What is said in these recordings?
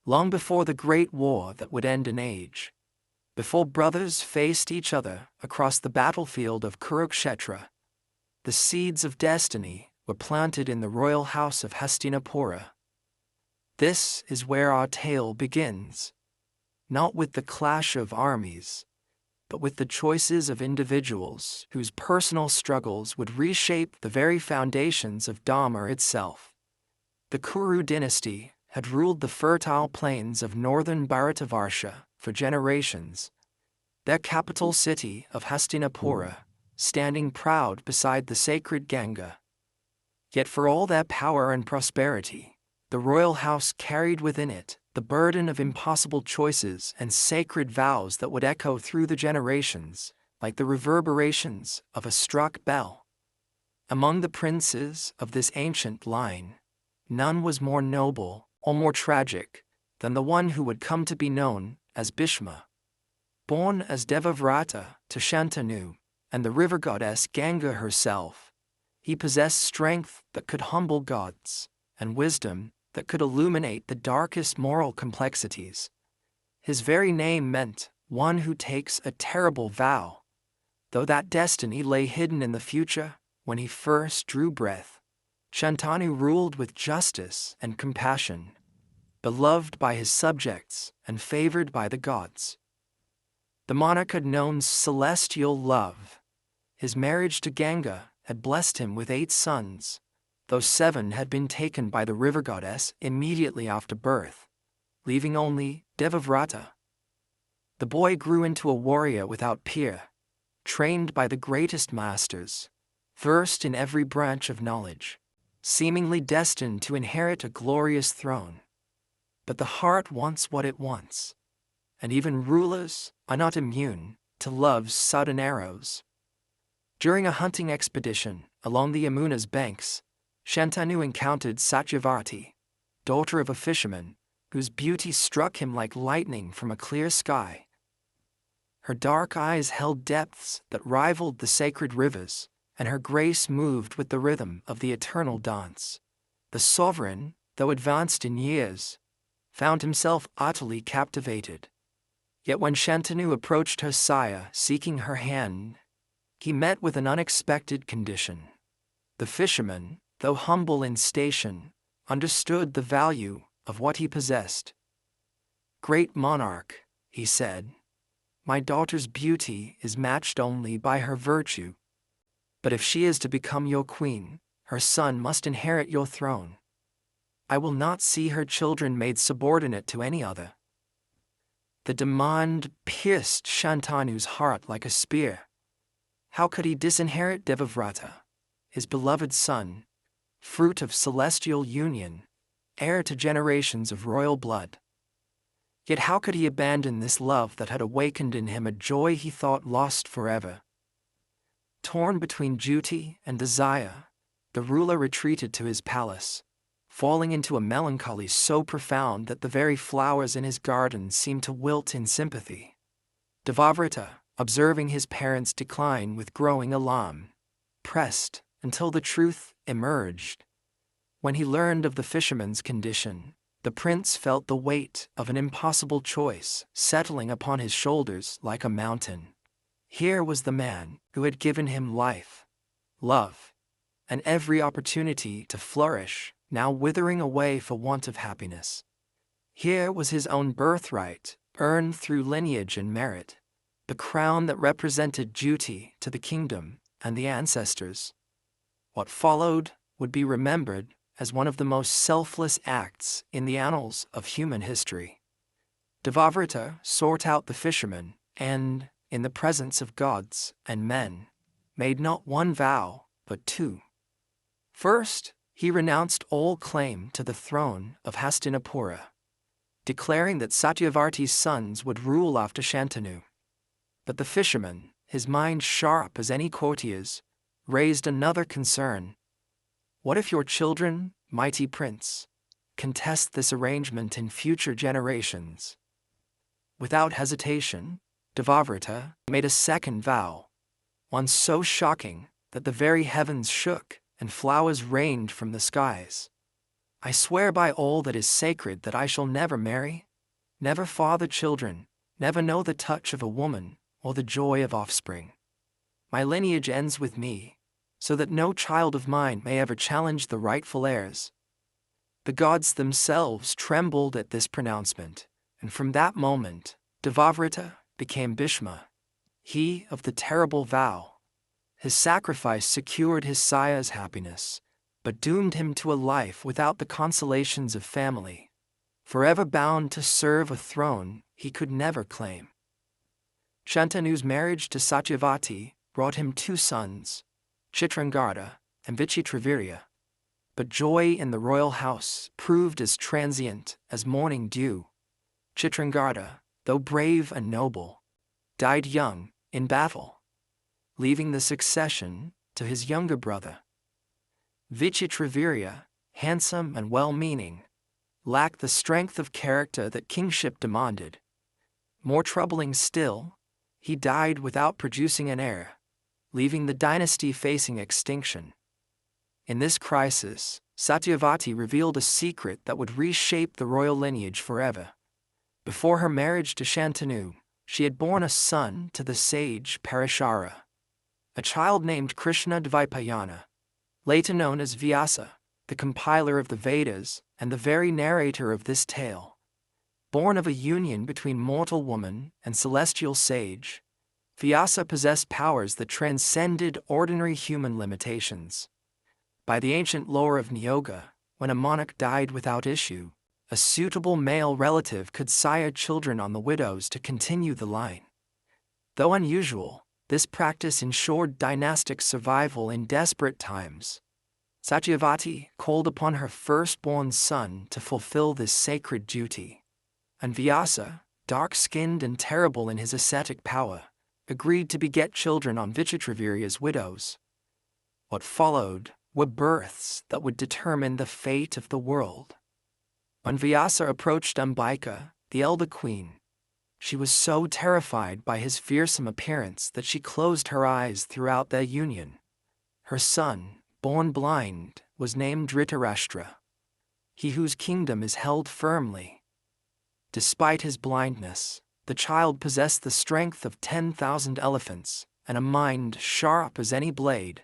long before the great war that would end an age. Before brothers faced each other across the battlefield of Kurukshetra, the seeds of destiny were planted in the royal house of Hastinapura. This is where our tale begins, not with the clash of armies, but with the choices of individuals whose personal struggles would reshape the very foundations of Dharma itself. The Kuru dynasty had ruled the fertile plains of northern Bharatavarsha for generations, their capital city of Hastinapura standing proud beside the sacred Ganga. Yet for all their power and prosperity, the royal house carried within it the burden of impossible choices and sacred vows that would echo through the generations like the reverberations of a struck bell. Among the princes of this ancient line, none was more noble or more tragic than the one who would come to be known as Bhishma. Born as Devavrata to Shantanu and the river goddess Ganga herself, he possessed strength that could humble gods and wisdom that could illuminate the darkest moral complexities. His very name meant one who takes a terrible vow, though that destiny lay hidden in the future when he first drew breath. Shantanu ruled with justice and compassion, beloved by his subjects and favored by the gods. The monarch had known celestial love. His marriage to Ganga had blessed him with 8 sons, though 7 had been taken by the river goddess immediately after birth, leaving only Devavrata. The boy grew into a warrior without peer, trained by the greatest masters, versed in every branch of knowledge, seemingly destined to inherit a glorious throne. But the heart wants what it wants, and even rulers are not immune to love's sudden arrows. During a hunting expedition along the Yamuna's banks, Shantanu encountered Satyavati, daughter of a fisherman, whose beauty struck him like lightning from a clear sky. Her dark eyes held depths that rivaled the sacred rivers, and her grace moved with the rhythm of the eternal dance. The sovereign, though advanced in years, found himself utterly captivated. Yet when Shantanu approached her sire seeking her hand, he met with an unexpected condition. The fisherman, though humble in station, understood the value of what he possessed. "Great monarch," he said, "my daughter's beauty is matched only by her virtue. But if she is to become your queen, her son must inherit your throne. I will not see her children made subordinate to any other." The demand pierced Shantanu's heart like a spear. How could he disinherit Devavrata, his beloved son, fruit of celestial union, heir to generations of royal blood? Yet how could he abandon this love that had awakened in him a joy he thought lost forever? Torn between duty and desire, the ruler retreated to his palace, falling into a melancholy so profound that the very flowers in his garden seemed to wilt in sympathy. Devavrata, observing his parents' decline with growing alarm, pressed until the truth emerged. When he learned of the fisherman's condition, the prince felt the weight of an impossible choice settling upon his shoulders like a mountain. Here was the man who had given him life, love, and every opportunity to flourish, now withering away for want of happiness. Here was his own birthright, earned through lineage and merit, the crown that represented duty to the kingdom and the ancestors. What followed would be remembered as one of the most selfless acts in the annals of human history. Devavrata sought out the fisherman and, in the presence of gods and men, made not one vow, but 2. First, he renounced all claim to the throne of Hastinapura, declaring that Satyavati's sons would rule after Shantanu. But the fisherman, his mind sharp as any courtier's, raised another concern. What if your children, mighty prince, contest this arrangement in future generations? Without hesitation, Devavrata made a second vow, one so shocking that the very heavens shook and flowers rained from the skies. I swear by all that is sacred that I shall never marry, never father children, never know the touch of a woman or the joy of offspring. My lineage ends with me, so that no child of mine may ever challenge the rightful heirs." The gods themselves trembled at this pronouncement, and from that moment, Devavrata became Bhishma, he of the terrible vow. His sacrifice secured his sire's happiness, but doomed him to a life without the consolations of family, forever bound to serve a throne he could never claim. Shantanu's marriage to Satyavati brought him 2 sons, Chitrangada and Vichitravirya. But joy in the royal house proved as transient as morning dew. Chitrangada, though brave and noble, died young in battle, leaving the succession to his younger brother. Vichitravirya, handsome and well-meaning, lacked the strength of character that kingship demanded. More troubling still, he died without producing an heir, leaving the dynasty facing extinction. In this crisis, Satyavati revealed a secret that would reshape the royal lineage forever. Before her marriage to Shantanu, she had borne a son to the sage Parashara, a child named Krishna Dvaipayana, later known as Vyasa, the compiler of the Vedas and the very narrator of this tale. Born of a union between mortal woman and celestial sage, Vyasa possessed powers that transcended ordinary human limitations. By the ancient lore of Niyoga, when a monarch died without issue, a suitable male relative could sire children on the widows to continue the line. Though unusual, this practice ensured dynastic survival in desperate times. Satyavati called upon her firstborn son to fulfill this sacred duty, and Vyasa, dark-skinned and terrible in his ascetic power, agreed to beget children on Vichitravirya's widows. What followed were births that would determine the fate of the world. When Vyasa approached Ambika, the elder queen, she was so terrified by his fearsome appearance that she closed her eyes throughout their union. Her son, born blind, was named Dhritarashtra, he whose kingdom is held firmly. Despite his blindness, the child possessed the strength of 10,000 elephants and a mind sharp as any blade.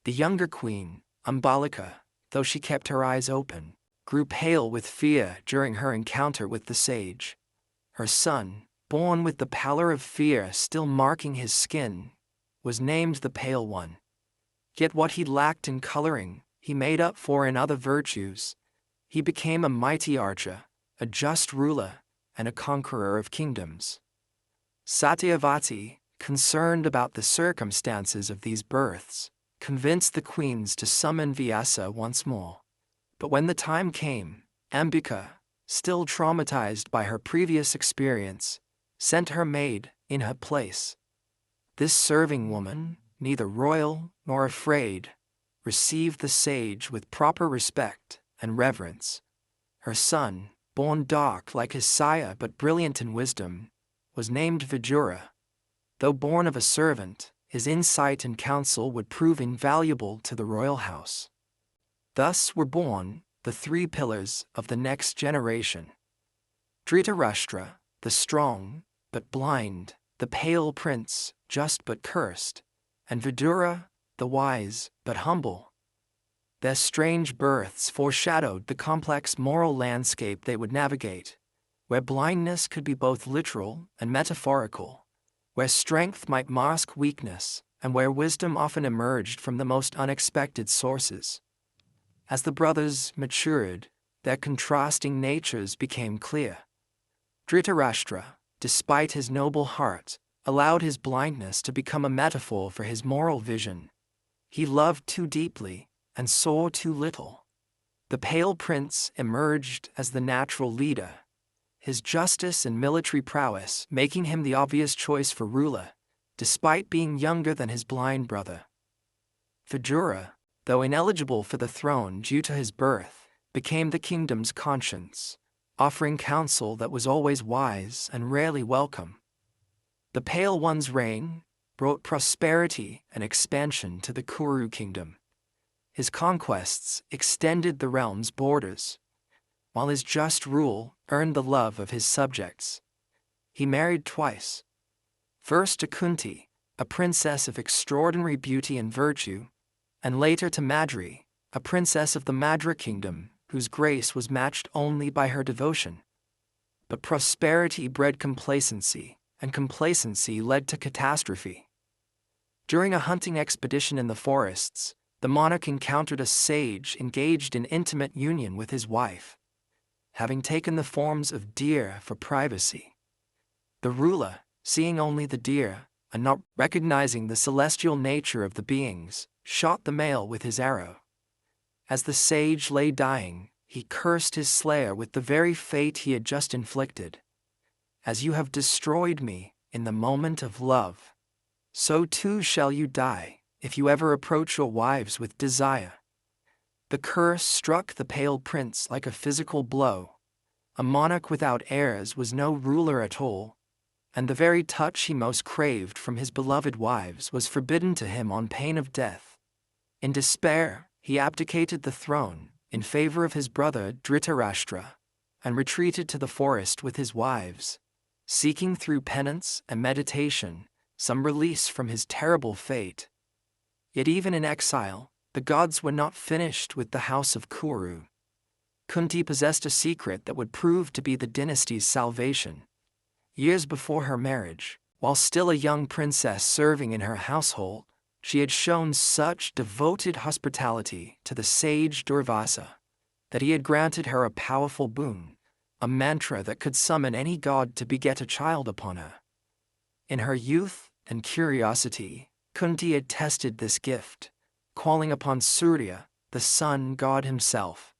The younger queen, Ambalika, though she kept her eyes open, grew pale with fear during her encounter with the sage. Her son, born with the pallor of fear still marking his skin, was named the Pale One. Yet what he lacked in coloring, he made up for in other virtues. He became a mighty archer, a just ruler, and a conqueror of kingdoms. Satyavati, concerned about the circumstances of these births, convinced the queens to summon Vyasa once more. But when the time came, Ambika, still traumatized by her previous experience, sent her maid in her place. This serving woman, neither royal nor afraid, received the sage with proper respect and reverence. Her son, born dark like his sire but brilliant in wisdom, was named Vidura. Though born of a servant, his insight and counsel would prove invaluable to the royal house. Thus were born the 3 pillars of the next generation. Dhritarashtra, the strong but blind, the pale prince, just but cursed, and Vidura, the wise but humble. Their strange births foreshadowed the complex moral landscape they would navigate, where blindness could be both literal and metaphorical, where strength might mask weakness, and where wisdom often emerged from the most unexpected sources. As the brothers matured, their contrasting natures became clear. Dhritarashtra, despite his noble heart, allowed his blindness to become a metaphor for his moral vision. He loved too deeply and saw too little. The Pale Prince emerged as the natural leader, his justice and military prowess making him the obvious choice for ruler, despite being younger than his blind brother. Vidura, though ineligible for the throne due to his birth, became the kingdom's conscience, offering counsel that was always wise and rarely welcome. The Pale One's reign brought prosperity and expansion to the Kuru kingdom. his conquests extended the realm's borders, while his just rule earned the love of his subjects. He married twice. First to Kunti, a princess of extraordinary beauty and virtue, and later to Madri, a princess of the Madra kingdom, whose grace was matched only by her devotion. But prosperity bred complacency, and complacency led to catastrophe. During a hunting expedition in the forests, the monarch encountered a sage engaged in intimate union with his wife, having taken the forms of deer for privacy. The ruler, seeing only the deer, and not recognizing the celestial nature of the beings, shot the male with his arrow. As the sage lay dying, he cursed his slayer with the very fate he had just inflicted. As you have destroyed me in the moment of love, so too shall you die if you ever approach your wives with desire. The curse struck the pale prince like a physical blow. A monarch without heirs was no ruler at all, and the very touch he most craved from his beloved wives was forbidden to him on pain of death. In despair, he abdicated the throne in favor of his brother Dhritarashtra, and retreated to the forest with his wives, seeking through penance and meditation some release from his terrible fate. Yet even in exile, the gods were not finished with the house of Kuru. Kunti possessed a secret that would prove to be the dynasty's salvation. Years before her marriage, while still a young princess serving in her household, she had shown such devoted hospitality to the sage Durvasa that he had granted her a powerful boon, a mantra that could summon any god to beget a child upon her. In her youth and curiosity, Kunti had tested this gift, calling upon Surya, the sun god himself.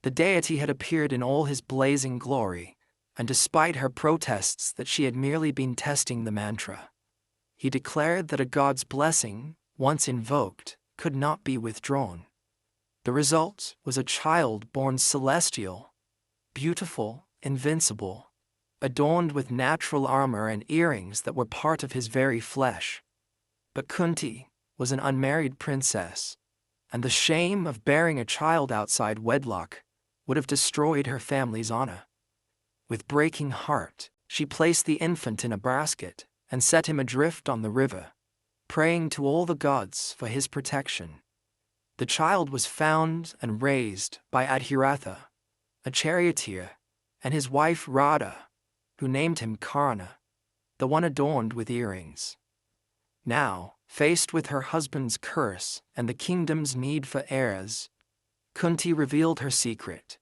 The deity had appeared in all his blazing glory, and despite her protests that she had merely been testing the mantra, he declared that a god's blessing, once invoked, could not be withdrawn. The result was a child born celestial, beautiful, invincible, adorned with natural armor and earrings that were part of his very flesh. But Kunti was an unmarried princess, and the shame of bearing a child outside wedlock would have destroyed her family's honor. With breaking heart, she placed the infant in a basket and set him adrift on the river, praying to all the gods for his protection. The child was found and raised by Adhiratha, a charioteer, and his wife Radha, who named him Karna, the one adorned with earrings. Now, faced with her husband's curse and the kingdom's need for heirs, Kunti revealed her secret.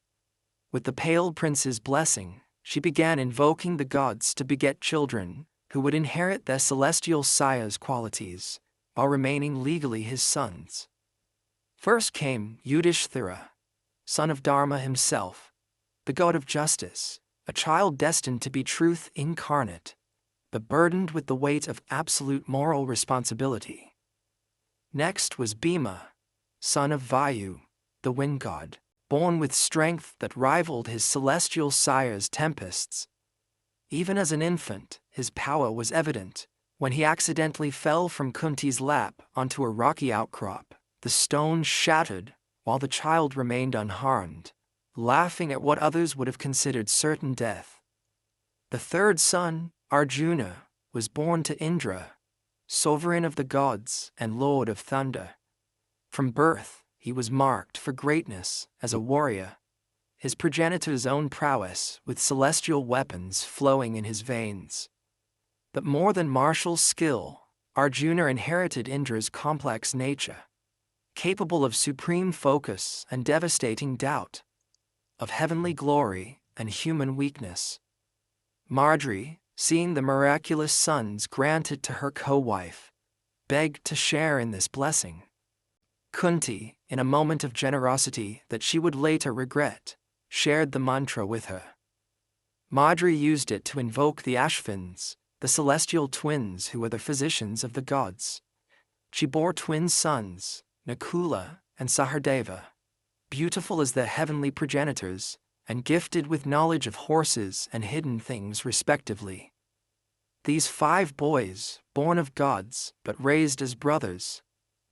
With the pale prince's blessing, she began invoking the gods to beget children who would inherit their celestial sire's qualities, while remaining legally his sons. First came Yudhishthira, son of Dharma himself, the god of justice, a child destined to be truth incarnate, but burdened with the weight of absolute moral responsibility. Next was Bhima, son of Vayu, the wind god, born with strength that rivaled his celestial sire's tempests. Even as an infant, his power was evident. When he accidentally fell from Kunti's lap onto a rocky outcrop, the stone shattered while the child remained unharmed, laughing at what others would have considered certain death. The third son, Arjuna, was born to Indra, sovereign of the gods and lord of thunder. From birth, he was marked for greatness as a warrior, his progenitor's own prowess with celestial weapons flowing in his veins. But more than martial skill, Arjuna inherited Indra's complex nature, capable of supreme focus and devastating doubt, of heavenly glory and human weakness. Marjorie, seeing the miraculous sons granted to her co-wife, begged to share in this blessing. Kunti, in a moment of generosity that she would later regret, shared the mantra with her. Marjorie used it to invoke the Ashvins, the celestial twins who were the physicians of the gods. She bore twin sons, Nakula and Sahadeva, beautiful as their heavenly progenitors, and gifted with knowledge of horses and hidden things respectively. These 5 boys, born of gods but raised as brothers,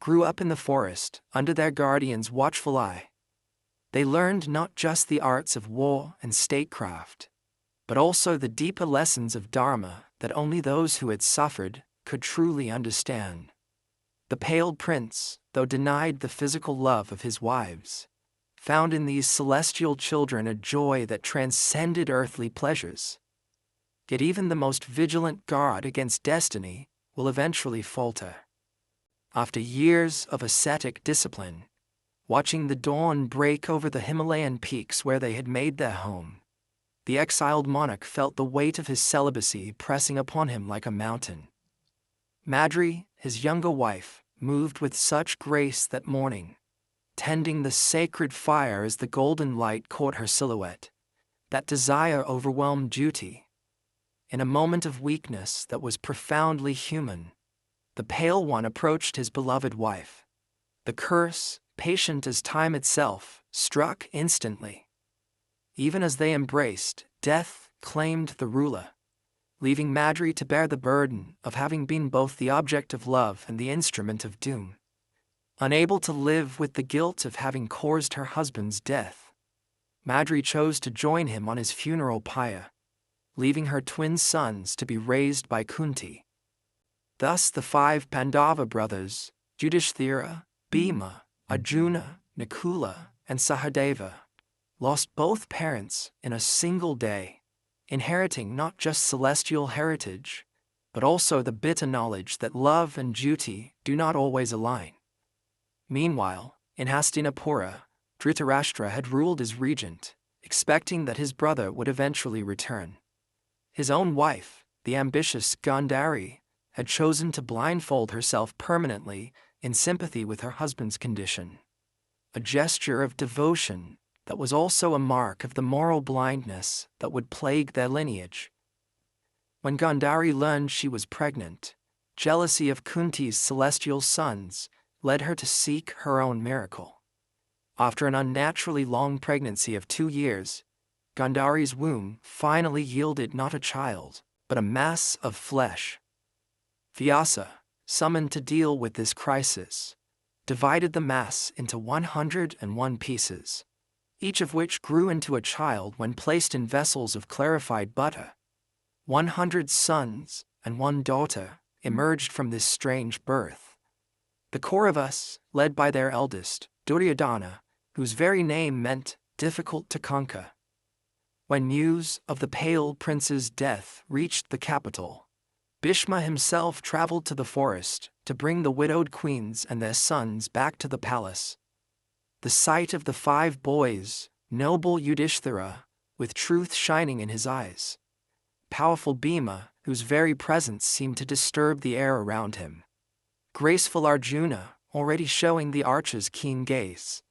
grew up in the forest under their guardian's watchful eye. They learned not just the arts of war and statecraft, but also the deeper lessons of Dharma that only those who had suffered could truly understand. The pale prince, though denied the physical love of his wives, found in these celestial children a joy that transcended earthly pleasures. Yet even the most vigilant guard against destiny will eventually falter. After years of ascetic discipline, watching the dawn break over the Himalayan peaks where they had made their home, the exiled monarch felt the weight of his celibacy pressing upon him like a mountain. Madri, his younger wife, moved with such grace that morning, tending the sacred fire as the golden light caught her silhouette. That desire overwhelmed duty. In a moment of weakness that was profoundly human, the Pale One approached his beloved wife. The curse, patient as time itself, struck instantly. Even as they embraced, death claimed the ruler, leaving Madri to bear the burden of having been both the object of love and the instrument of doom. Unable to live with the guilt of having caused her husband's death, Madri chose to join him on his funeral pyre, leaving her twin sons to be raised by Kunti. Thus the 5 Pandava brothers, Yudhishthira, Bhima, Arjuna, Nakula, and Sahadeva, lost both parents in a single day, inheriting not just celestial heritage, but also the bitter knowledge that love and duty do not always align. Meanwhile, in Hastinapura, Dhritarashtra had ruled as regent, expecting that his brother would eventually return. His own wife, the ambitious Gandhari, had chosen to blindfold herself permanently in sympathy with her husband's condition, a gesture of devotion that was also a mark of the moral blindness that would plague their lineage. When Gandhari learned she was pregnant, jealousy of Kunti's celestial sons led her to seek her own miracle. After an unnaturally long pregnancy of 2 years, Gandhari's womb finally yielded not a child, but a mass of flesh. Vyasa, summoned to deal with this crisis, divided the mass into 101 pieces, each of which grew into a child when placed in vessels of clarified butter. 100 sons and 1 daughter emerged from this strange birth. The Kauravas, led by their eldest, Duryodhana, whose very name meant difficult to conquer. When news of the Pale Prince's death reached the capital, Bhishma himself traveled to the forest to bring the widowed queens and their sons back to the palace. The sight of the 5 boys, noble Yudhishthira, with truth shining in his eyes, powerful Bhima, whose very presence seemed to disturb the air around him, graceful Arjuna, already showing the archer's keen gaze,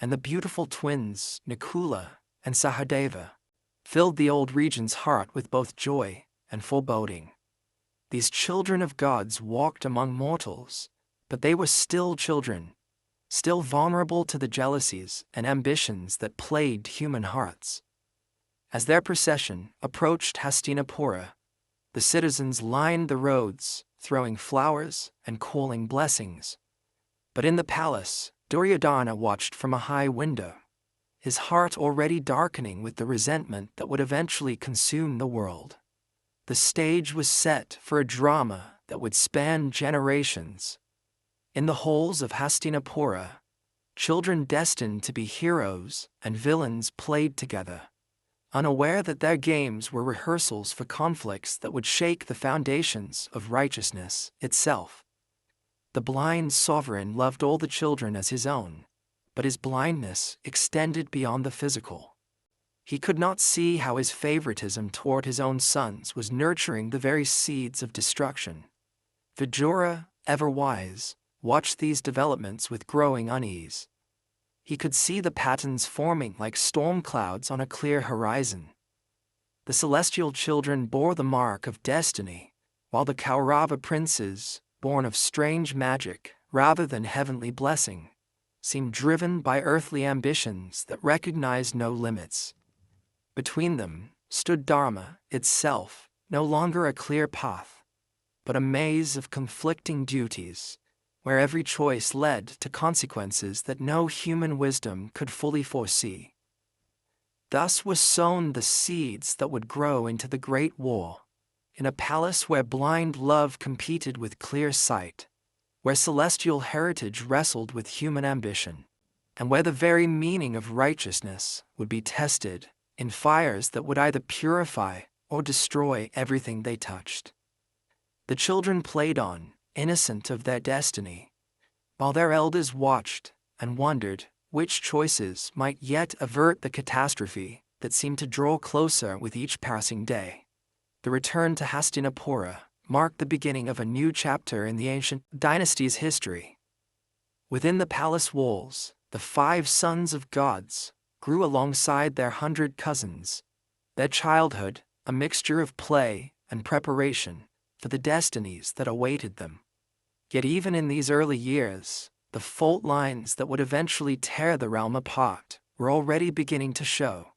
and the beautiful twins, Nakula and Sahadeva, filled the old regent's heart with both joy and foreboding. These children of gods walked among mortals, but they were still children, still vulnerable to the jealousies and ambitions that plagued human hearts. As their procession approached Hastinapura, the citizens lined the roads, throwing flowers and calling blessings. But in the palace, Duryodhana watched from a high window, his heart already darkening with the resentment that would eventually consume the world. The stage was set for a drama that would span generations. In the halls of Hastinapura, children destined to be heroes and villains played together, unaware that their games were rehearsals for conflicts that would shake the foundations of righteousness itself. The blind sovereign loved all the children as his own, but his blindness extended beyond the physical. He could not see how his favoritism toward his own sons was nurturing the very seeds of destruction. Vidura, ever wise, watched these developments with growing unease. He could see the patterns forming like storm clouds on a clear horizon. The celestial children bore the mark of destiny, while the Kaurava princes, born of strange magic rather than heavenly blessing, seemed driven by earthly ambitions that recognized no limits. Between them stood Dharma itself, no longer a clear path, but a maze of conflicting duties, where every choice led to consequences that no human wisdom could fully foresee. Thus were sown the seeds that would grow into the Great War, in a palace where blind love competed with clear sight, where celestial heritage wrestled with human ambition, and where the very meaning of righteousness would be tested in fires that would either purify or destroy everything they touched. The children played on, innocent of their destiny, while their elders watched and wondered which choices might yet avert the catastrophe that seemed to draw closer with each passing day. The return to Hastinapura marked the beginning of a new chapter in the ancient dynasty's history. Within the palace walls, the 5 sons of gods grew alongside their 100 cousins, their childhood a mixture of play and preparation for the destinies that awaited them. Yet even in these early years, the fault lines that would eventually tear the realm apart were already beginning to show.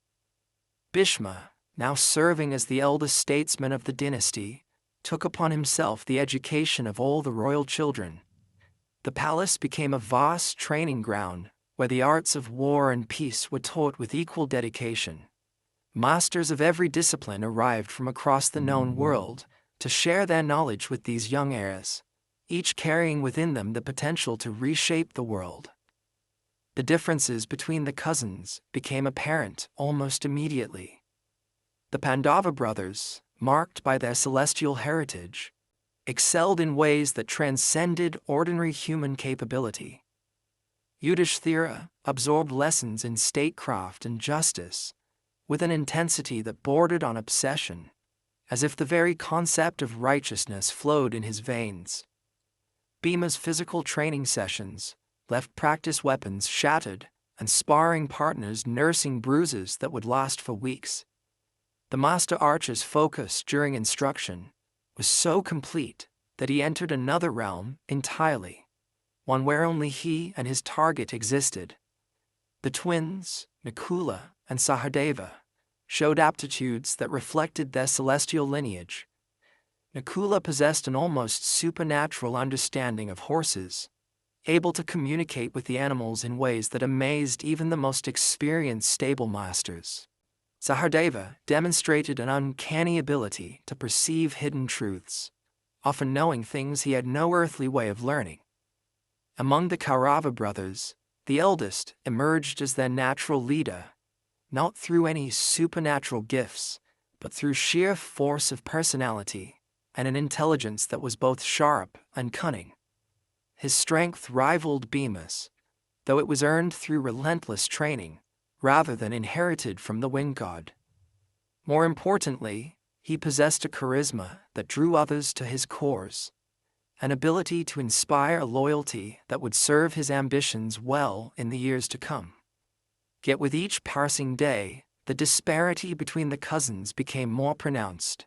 Bhishma, now serving as the eldest statesman of the dynasty, took upon himself the education of all the royal children. The palace became a vast training ground where the arts of war and peace were taught with equal dedication. Masters of every discipline arrived from across the known world to share their knowledge with these young heirs, each carrying within them the potential to reshape the world. The differences between the cousins became apparent almost immediately. The Pandava brothers, marked by their celestial heritage, excelled in ways that transcended ordinary human capability. Yudhishthira absorbed lessons in statecraft and justice with an intensity that bordered on obsession, as if the very concept of righteousness flowed in his veins. Bhima's physical training sessions left practice weapons shattered and sparring partners nursing bruises that would last for weeks. The master archer's focus during instruction was so complete that he entered another realm entirely, one where only he and his target existed. The twins, Nakula and Sahadeva, showed aptitudes that reflected their celestial lineage. Nakula possessed an almost supernatural understanding of horses, able to communicate with the animals in ways that amazed even the most experienced stable masters. Sahadeva demonstrated an uncanny ability to perceive hidden truths, often knowing things he had no earthly way of learning. Among the Kaurava brothers, the eldest emerged as their natural leader, not through any supernatural gifts, but through sheer force of personality and an intelligence that was both sharp and cunning. His strength rivaled Bhima's, though it was earned through relentless training rather than inherited from the wind god. More importantly, he possessed a charisma that drew others to his cause, an ability to inspire a loyalty that would serve his ambitions well in the years to come. Yet with each passing day, the disparity between the cousins became more pronounced,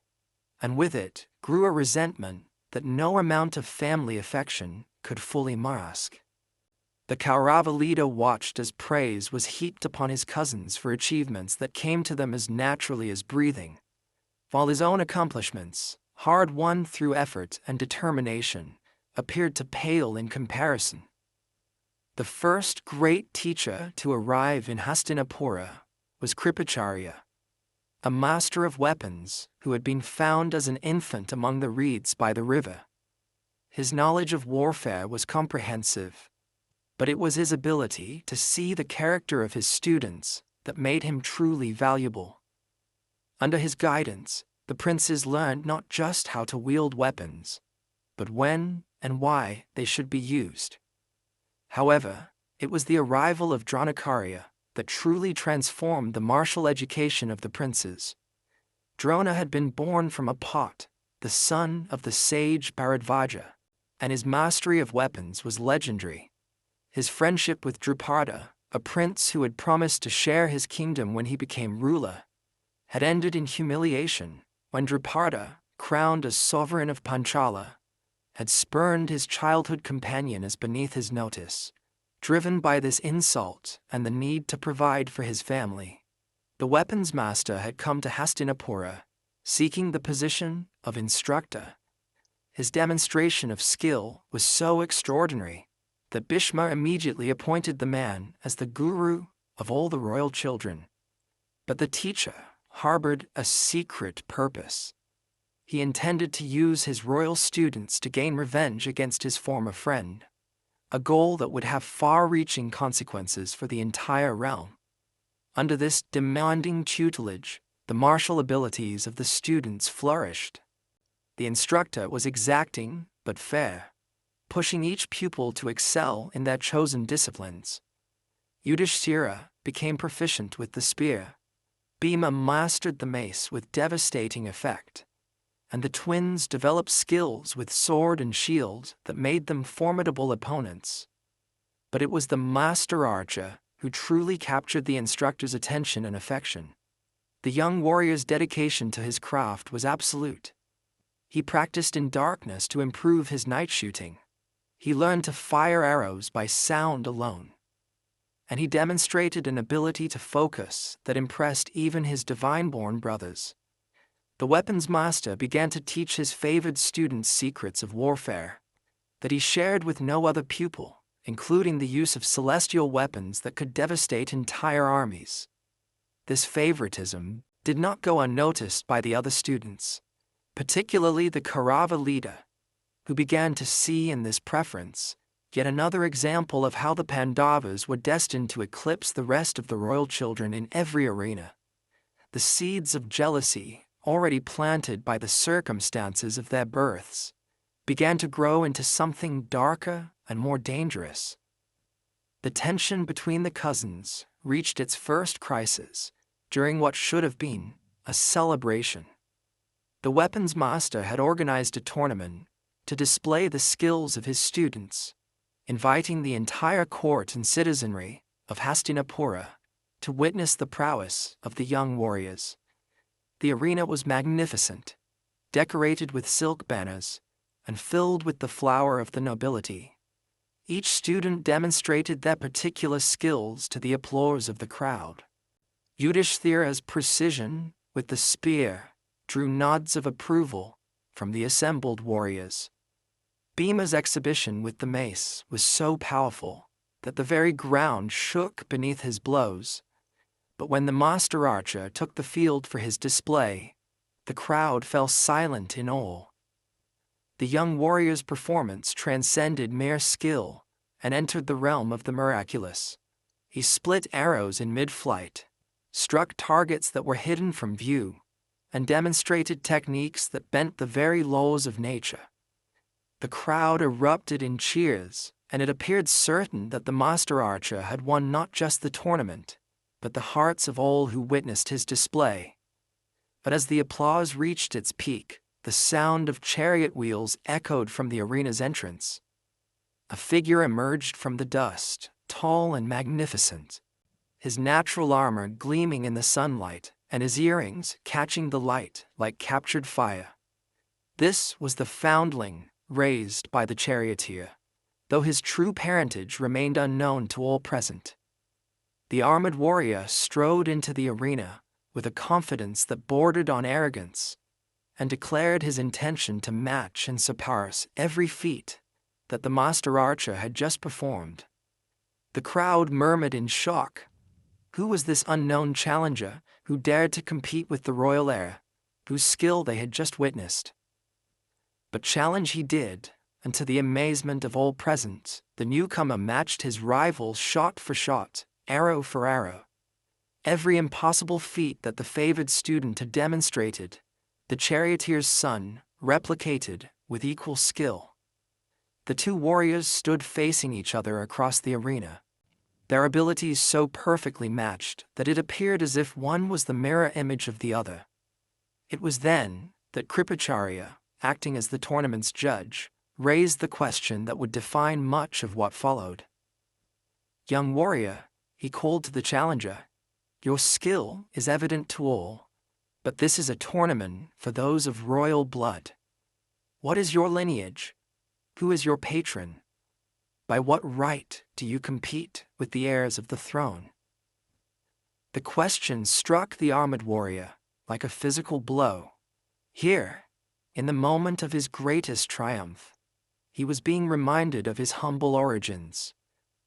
and with it grew a resentment that no amount of family affection could fully mask. The Kaurava leader watched as praise was heaped upon his cousins for achievements that came to them as naturally as breathing, while his own accomplishments, hard-won through effort and determination, appeared to pale in comparison. The first great teacher to arrive in Hastinapura was Kripacharya, a master of weapons who had been found as an infant among the reeds by the river. His knowledge of warfare was comprehensive, but it was his ability to see the character of his students that made him truly valuable. Under his guidance, the princes learned not just how to wield weapons, but when and why they should be used. However, it was the arrival of Dronakarya that truly transformed the martial education of the princes. Drona had been born from a pot, the son of the sage Bharadvaja, and his mastery of weapons was legendary. His friendship with Drupada, a prince who had promised to share his kingdom when he became ruler, had ended in humiliation when Drupada, crowned as sovereign of Panchala, had spurned his childhood companion as beneath his notice. Driven by this insult and the need to provide for his family, the weapons master had come to Hastinapura, seeking the position of instructor. His demonstration of skill was so extraordinary that Bhishma immediately appointed the man as the guru of all the royal children. But the teacher harbored a secret purpose. He intended to use his royal students to gain revenge against his former friend, a goal that would have far-reaching consequences for the entire realm. Under this demanding tutelage, the martial abilities of the students flourished. The instructor was exacting but fair, pushing each pupil to excel in their chosen disciplines. Yudhishthira became proficient with the spear, Bhima mastered the mace with devastating effect, and the twins developed skills with sword and shield that made them formidable opponents. But it was the master archer who truly captured the instructor's attention and affection. The young warrior's dedication to his craft was absolute. He practiced in darkness to improve his night shooting. He learned to fire arrows by sound alone. And he demonstrated an ability to focus that impressed even his divine-born brothers. The weapons master began to teach his favored students secrets of warfare that he shared with no other pupil, including the use of celestial weapons that could devastate entire armies. This favoritism did not go unnoticed by the other students, particularly the Kaurava leader, who began to see in this preference yet another example of how the Pandavas were destined to eclipse the rest of the royal children in every arena. The seeds of jealousy, already planted by the circumstances of their births, began to grow into something darker and more dangerous. The tension between the cousins reached its first crisis during what should have been a celebration. The weapons master had organized a tournament to display the skills of his students, inviting the entire court and citizenry of Hastinapura to witness the prowess of the young warriors. The arena was magnificent, decorated with silk banners, and filled with the flower of the nobility. Each student demonstrated their particular skills to the applause of the crowd. Yudhishthira's precision with the spear drew nods of approval from the assembled warriors. Bhima's exhibition with the mace was so powerful that the very ground shook beneath his blows. But when the master archer took the field for his display, the crowd fell silent in awe. The young warrior's performance transcended mere skill and entered the realm of the miraculous. He split arrows in mid-flight, struck targets that were hidden from view, and demonstrated techniques that bent the very laws of nature. The crowd erupted in cheers, and it appeared certain that the master archer had won not just the tournament, but the hearts of all who witnessed his display. But as the applause reached its peak, the sound of chariot wheels echoed from the arena's entrance. A figure emerged from the dust, tall and magnificent, his natural armor gleaming in the sunlight and his earrings catching the light like captured fire. This was the foundling raised by the charioteer, though his true parentage remained unknown to all present. The armored warrior strode into the arena with a confidence that bordered on arrogance, and declared his intention to match and surpass every feat that the master archer had just performed. The crowd murmured in shock. Who was this unknown challenger who dared to compete with the royal heir, whose skill they had just witnessed? But challenge he did, and to the amazement of all present, the newcomer matched his rival shot for shot, arrow for arrow. Every impossible feat that the favored student had demonstrated, the charioteer's son replicated with equal skill. The two warriors stood facing each other across the arena, their abilities so perfectly matched that it appeared as if one was the mirror image of the other. It was then that Kripacharya, acting as the tournament's judge, raised the question that would define much of what followed. "Young warrior," he called to the challenger, "your skill is evident to all, but this is a tournament for those of royal blood. What is your lineage? Who is your patron? By what right do you compete with the heirs of the throne?" The question struck the armored warrior like a physical blow. Here, In the moment of his greatest triumph, he was being reminded of his humble origins.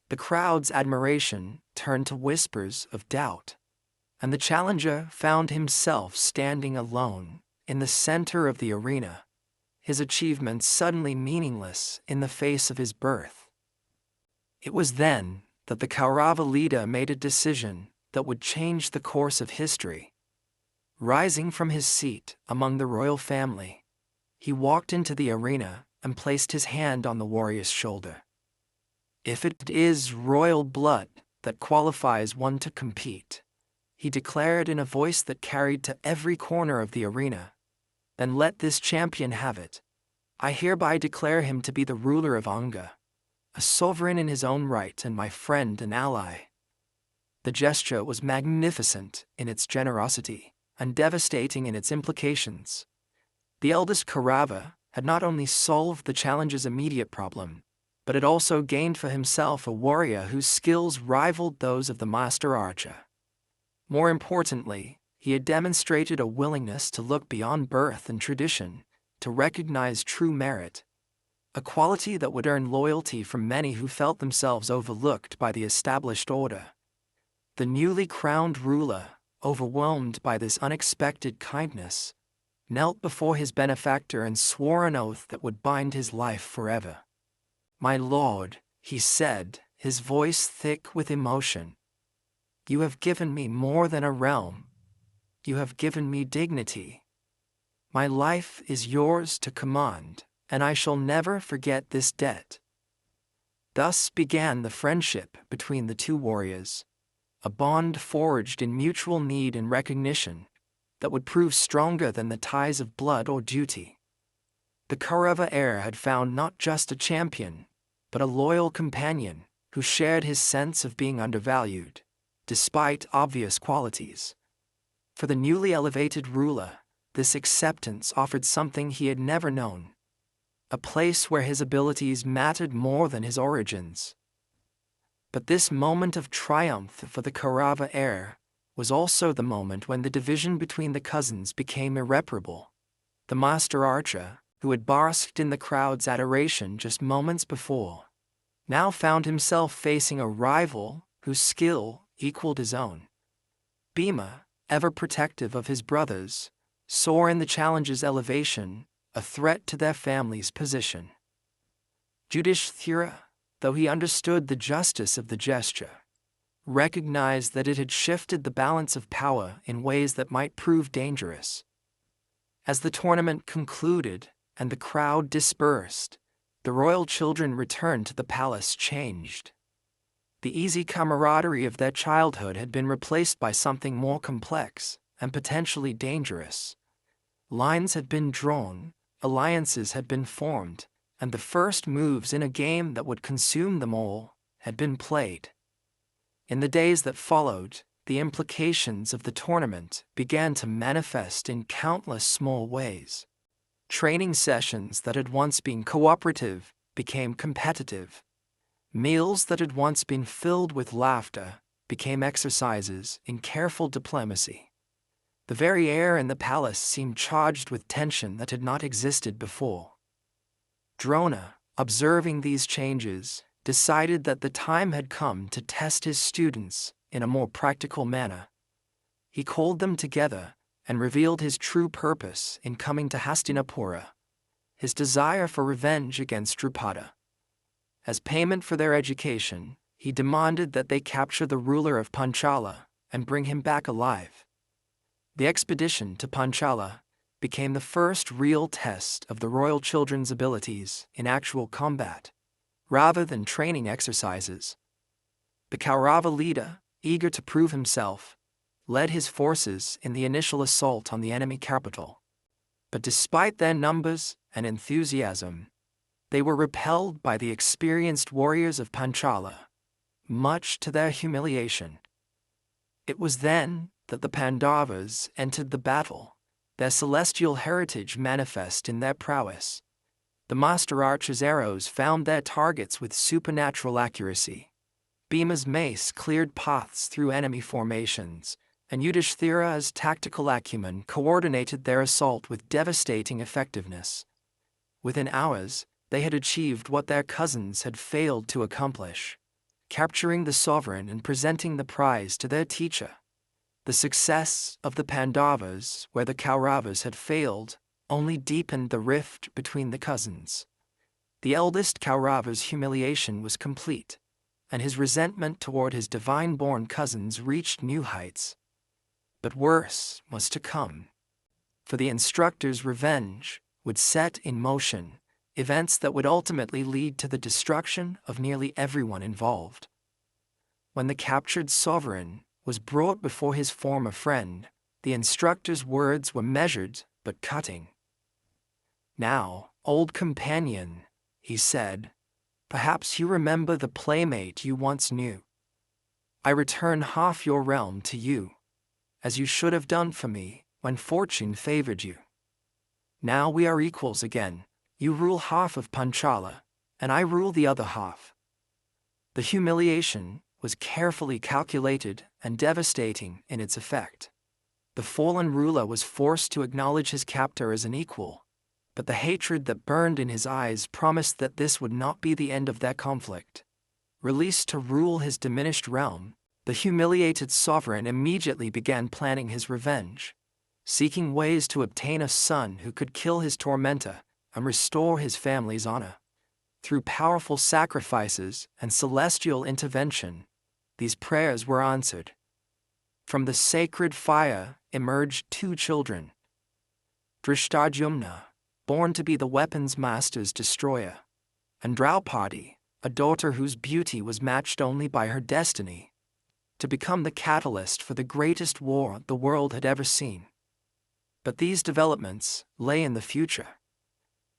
The crowd's admiration turned to whispers of doubt, and the challenger found himself standing alone in the center of the arena, his achievements suddenly meaningless in the face of his birth. It was then that the Kaurava leader made a decision that would change the course of history. Rising from his seat among the royal family, he walked into the arena and placed his hand on the warrior's shoulder. If it is royal blood that qualifies one to compete, he declared in a voice that carried to every corner of the arena, then let this champion have it. I hereby declare him to be the ruler of Anga, a sovereign in his own right and my friend and ally. The gesture was magnificent in its generosity and devastating in its implications. The eldest Kaurava had not only solved the challenger's immediate problem, but had also gained for himself a warrior whose skills rivaled those of the master archer. More importantly, he had demonstrated a willingness to look beyond birth and tradition, to recognize true merit, a quality that would earn loyalty from many who felt themselves overlooked by the established order. The newly crowned ruler, overwhelmed by this unexpected kindness, knelt before his benefactor and swore an oath that would bind his life forever. "My lord," he said, his voice thick with emotion, "you have given me more than a realm. You have given me dignity. My life is yours to command, and I shall never forget this debt." Thus began the friendship between the two warriors, a bond forged in mutual need and recognition that would prove stronger than the ties of blood or duty. The Kaurava heir had found not just a champion, but a loyal companion who shared his sense of being undervalued, despite obvious qualities. For the newly elevated ruler, this acceptance offered something he had never known, a place where his abilities mattered more than his origins. But this moment of triumph for the Kaurava heir was also the moment when the division between the cousins became irreparable. The master archer, who had basked in the crowd's adoration just moments before, now found himself facing a rival whose skill equaled his own. Bhima, ever protective of his brothers, saw in the challenger's elevation a threat to their family's position. Yudhishthira, though he understood the justice of the gesture, recognized that it had shifted the balance of power in ways that might prove dangerous. As the tournament concluded and the crowd dispersed, the royal children returned to the palace changed. The easy camaraderie of their childhood had been replaced by something more complex and potentially dangerous. Lines had been drawn, alliances had been formed, and the first moves in a game that would consume them all had been played. In the days that followed, the implications of the tournament began to manifest in countless small ways. Training sessions that had once been cooperative became competitive. Meals that had once been filled with laughter became exercises in careful diplomacy. The very air in the palace seemed charged with tension that had not existed before. Drona, observing these changes, decided that the time had come to test his students in a more practical manner. He called them together and revealed his true purpose in coming to Hastinapura, his desire for revenge against Drupada. As payment for their education, he demanded that they capture the ruler of Panchala and bring him back alive. The expedition to Panchala became the first real test of the royal children's abilities in actual combat, rather than training exercises. The Kaurava leader, eager to prove himself, led his forces in the initial assault on the enemy capital. But despite their numbers and enthusiasm, they were repelled by the experienced warriors of Panchala, much to their humiliation. It was then that the Pandavas entered the battle, their celestial heritage manifest in their prowess. The master archer's arrows found their targets with supernatural accuracy. Bhima's mace cleared paths through enemy formations, and Yudhishthira's tactical acumen coordinated their assault with devastating effectiveness. Within hours, they had achieved what their cousins had failed to accomplish, capturing the sovereign and presenting the prize to their teacher. The success of the Pandavas, where the Kauravas had failed, only deepened the rift between the cousins. The eldest Kaurava's humiliation was complete, and his resentment toward his divine-born cousins reached new heights. But worse was to come. For the instructor's revenge would set in motion events that would ultimately lead to the destruction of nearly everyone involved. When the captured sovereign was brought before his former friend, the instructor's words were measured but cutting. "Now, old companion," he said, "perhaps you remember the playmate you once knew. I return half your realm to you, as you should have done for me when fortune favored you. Now we are equals again. You rule half of Panchala, and I rule the other half." The humiliation was carefully calculated and devastating in its effect. The fallen ruler was forced to acknowledge his captor as an equal, but the hatred that burned in his eyes promised that this would not be the end of their conflict. Released to rule his diminished realm, the humiliated sovereign immediately began planning his revenge, seeking ways to obtain a son who could kill his tormentor and restore his family's honor. Through powerful sacrifices and celestial intervention, these prayers were answered. From the sacred fire emerged two children. Drishtadyumna, born to be the weapons master's destroyer, and Draupadi, a daughter whose beauty was matched only by her destiny, to become the catalyst for the greatest war the world had ever seen. But these developments lay in the future.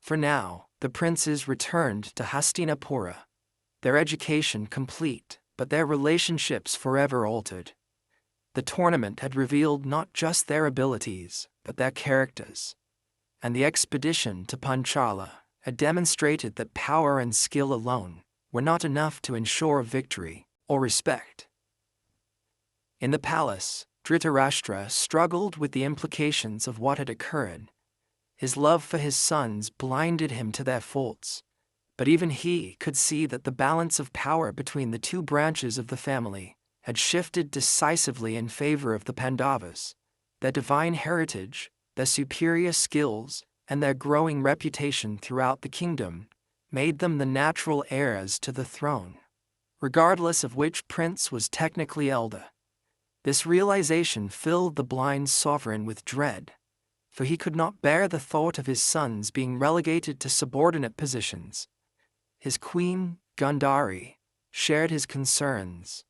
For now, the princes returned to Hastinapura, their education complete, but their relationships forever altered. The tournament had revealed not just their abilities, but their characters, and the expedition to Panchala had demonstrated that power and skill alone were not enough to ensure victory or respect. In the palace, Dhritarashtra struggled with the implications of what had occurred. His love for his sons blinded him to their faults, but even he could see that the balance of power between the two branches of the family had shifted decisively in favor of the Pandavas. Their divine heritage, their superior skills, and their growing reputation throughout the kingdom made them the natural heirs to the throne, regardless of which prince was technically elder. This realization filled the blind sovereign with dread, for he could not bear the thought of his sons being relegated to subordinate positions. His queen, Gandhari, shared his concerns,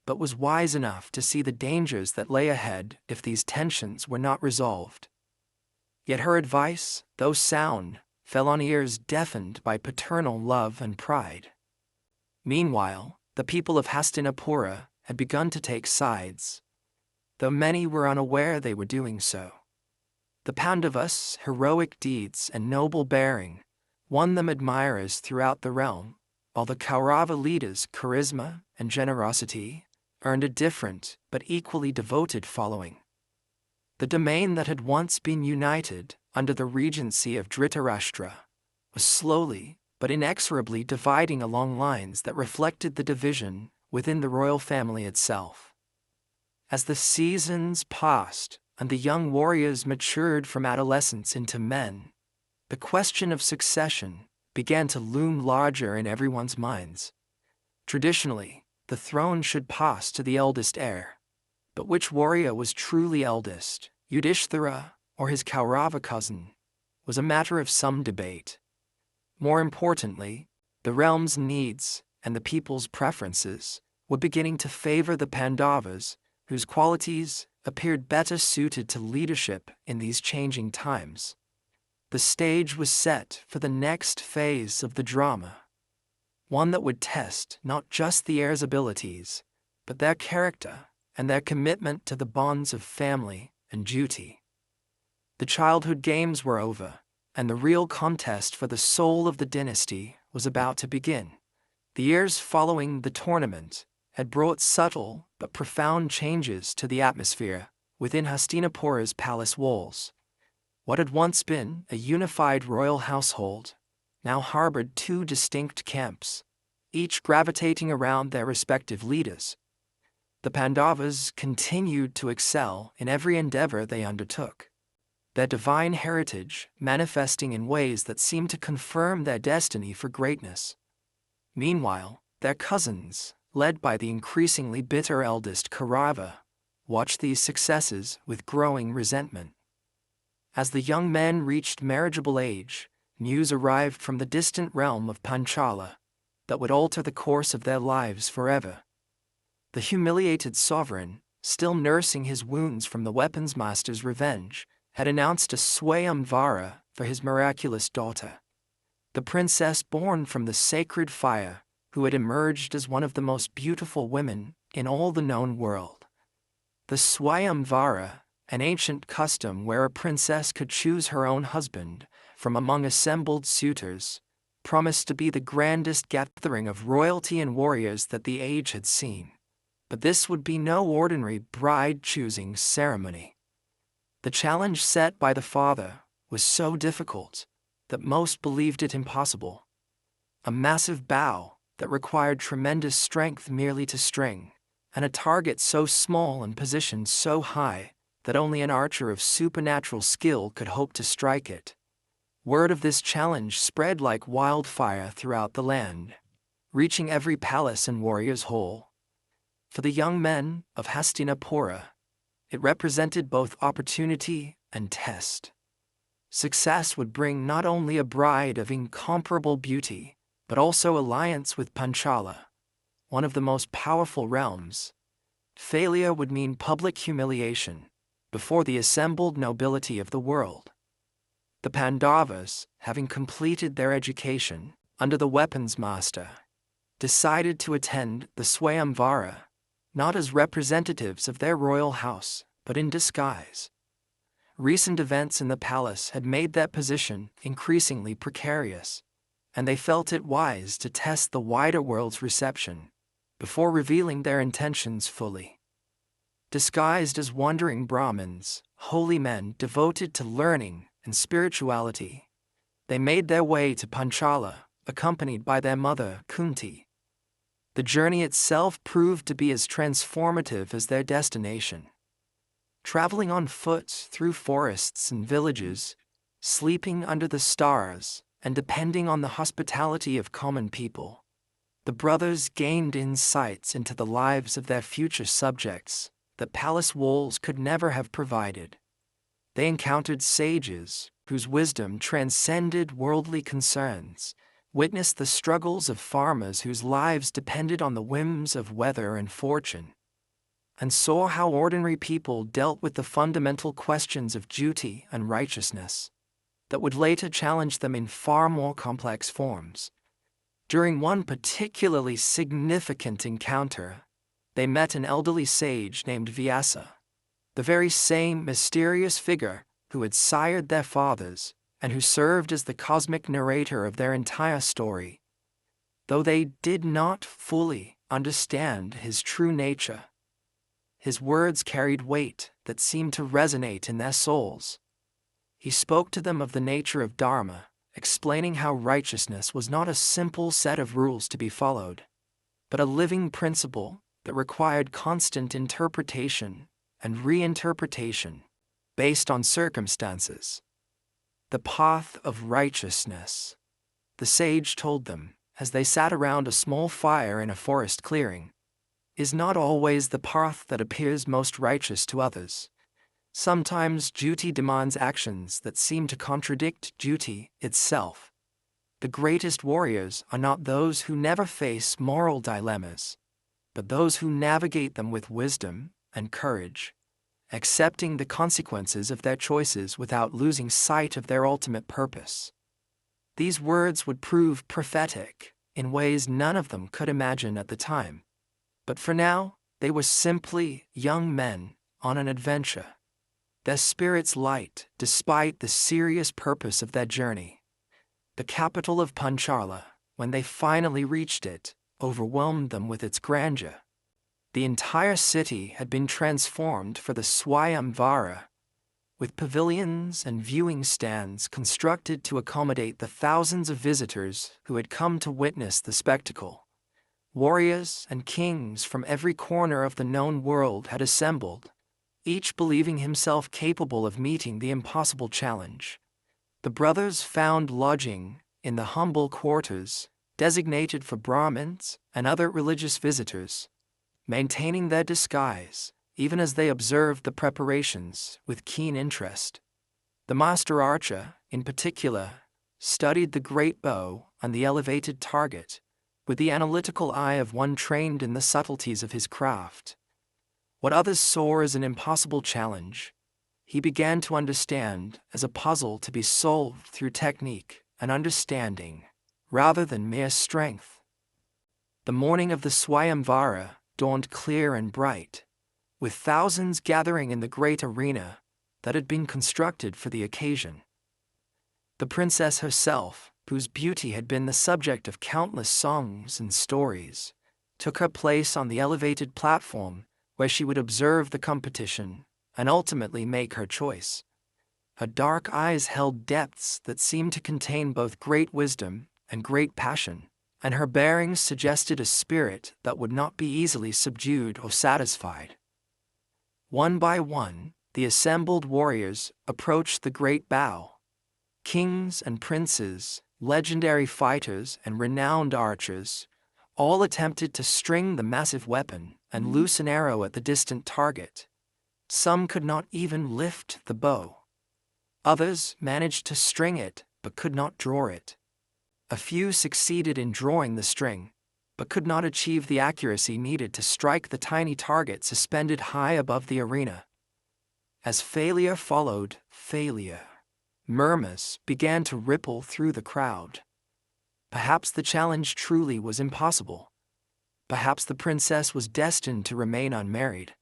but was wise enough to see the dangers that lay ahead if these tensions were not resolved. Yet her advice, though sound, fell on ears deafened by paternal love and pride. Meanwhile, the people of Hastinapura had begun to take sides, though many were unaware they were doing so. The Pandavas' heroic deeds and noble bearing won them admirers throughout the realm, while the Kaurava leaders' charisma and generosity earned a different but equally devoted following. The domain that had once been united under the regency of Dhritarashtra was slowly but inexorably dividing along lines that reflected the division within the royal family itself. As the seasons passed and the young warriors matured from adolescence into men, the question of succession began to loom larger in everyone's minds. Traditionally, the throne should pass to the eldest heir, but which warrior was truly eldest, Yudhishthira or his Kaurava cousin, was a matter of some debate. More importantly, the realm's needs and the people's preferences were beginning to favor the Pandavas, whose qualities appeared better suited to leadership in these changing times. The stage was set for the next phase of the drama, one that would test not just the heirs' abilities, but their character and their commitment to the bonds of family and duty. The childhood games were over, and the real contest for the soul of the dynasty was about to begin. The years following the tournament had brought subtle but profound changes to the atmosphere within Hastinapura's palace walls. What had once been a unified royal household now harbored two distinct camps, each gravitating around their respective leaders. The Pandavas continued to excel in every endeavor they undertook, their divine heritage manifesting in ways that seemed to confirm their destiny for greatness. Meanwhile, their cousins, led by the increasingly bitter eldest Kaurava, watched these successes with growing resentment. As the young men reached marriageable age, news arrived from the distant realm of Panchala that would alter the course of their lives forever. The humiliated sovereign, still nursing his wounds from the weapons master's revenge, had announced a Swayamvara for his miraculous daughter, the princess born from the sacred fire, who had emerged as one of the most beautiful women in all the known world. The Swayamvara, an ancient custom where a princess could choose her own husband from among assembled suitors, promised to be the grandest gathering of royalty and warriors that the age had seen. But this would be no ordinary bride-choosing ceremony. The challenge set by the father was so difficult that most believed it impossible. A massive bow that required tremendous strength merely to string, and a target so small and positioned so high that only an archer of supernatural skill could hope to strike it. Word of this challenge spread like wildfire throughout the land, reaching every palace and warrior's hole. For the young men of Hastinapura, it represented both opportunity and test. Success would bring not only a bride of incomparable beauty, but also alliance with Panchala, one of the most powerful realms. Failure would mean public humiliation before the assembled nobility of the world. The Pandavas, having completed their education under the weapons master, decided to attend the Swayamvara, not as representatives of their royal house, but in disguise. Recent events in the palace had made that position increasingly precarious, and they felt it wise to test the wider world's reception before revealing their intentions fully. Disguised as wandering Brahmins, holy men devoted to learning and spirituality, they made their way to Panchala, accompanied by their mother, Kunti. The journey itself proved to be as transformative as their destination. Traveling on foot through forests and villages, sleeping under the stars, and depending on the hospitality of common people, the brothers gained insights into the lives of their future subjects that palace walls could never have provided. They encountered sages whose wisdom transcended worldly concerns, witnessed the struggles of farmers whose lives depended on the whims of weather and fortune, and saw how ordinary people dealt with the fundamental questions of duty and righteousness that would later challenge them in far more complex forms. During one particularly significant encounter, they met an elderly sage named Vyasa, the very same mysterious figure who had sired their fathers and who served as the cosmic narrator of their entire story. Though they did not fully understand his true nature, his words carried weight that seemed to resonate in their souls. He spoke to them of the nature of Dharma, explaining how righteousness was not a simple set of rules to be followed, but a living principle that required constant interpretation and reinterpretation based on circumstances. The path of righteousness, the sage told them as they sat around a small fire in a forest clearing, is not always the path that appears most righteous to others. Sometimes duty demands actions that seem to contradict duty itself. The greatest warriors are not those who never face moral dilemmas, but those who navigate them with wisdom and courage, accepting the consequences of their choices without losing sight of their ultimate purpose. These words would prove prophetic in ways none of them could imagine at the time. But for now, they were simply young men on an adventure, their spirits light despite the serious purpose of their journey. The capital of Panchala, when they finally reached it, overwhelmed them with its grandeur. The entire city had been transformed for the Swayamvara, with pavilions and viewing stands constructed to accommodate the thousands of visitors who had come to witness the spectacle. Warriors and kings from every corner of the known world had assembled, each believing himself capable of meeting the impossible challenge. The brothers found lodging in the humble quarters designated for Brahmins and other religious visitors, maintaining their disguise even as they observed the preparations with keen interest. The master archer, in particular, studied the great bow and the elevated target with the analytical eye of one trained in the subtleties of his craft. What others saw as an impossible challenge, he began to understand as a puzzle to be solved through technique and understanding, rather than mere strength. The morning of the Swayamvara dawned clear and bright, with thousands gathering in the great arena that had been constructed for the occasion. The princess herself, whose beauty had been the subject of countless songs and stories, took her place on the elevated platform where she would observe the competition and ultimately make her choice. Her dark eyes held depths that seemed to contain both great wisdom and great passion, and her bearings suggested a spirit that would not be easily subdued or satisfied. One by one, the assembled warriors approached the great bow. Kings and princes, legendary fighters and renowned archers, all attempted to string the massive weapon and loose an arrow at the distant target. Some could not even lift the bow. Others managed to string it but could not draw it. A few succeeded in drawing the string, but could not achieve the accuracy needed to strike the tiny target suspended high above the arena. As failure followed failure, murmurs began to ripple through the crowd. Perhaps the challenge truly was impossible. Perhaps the princess was destined to remain unmarried.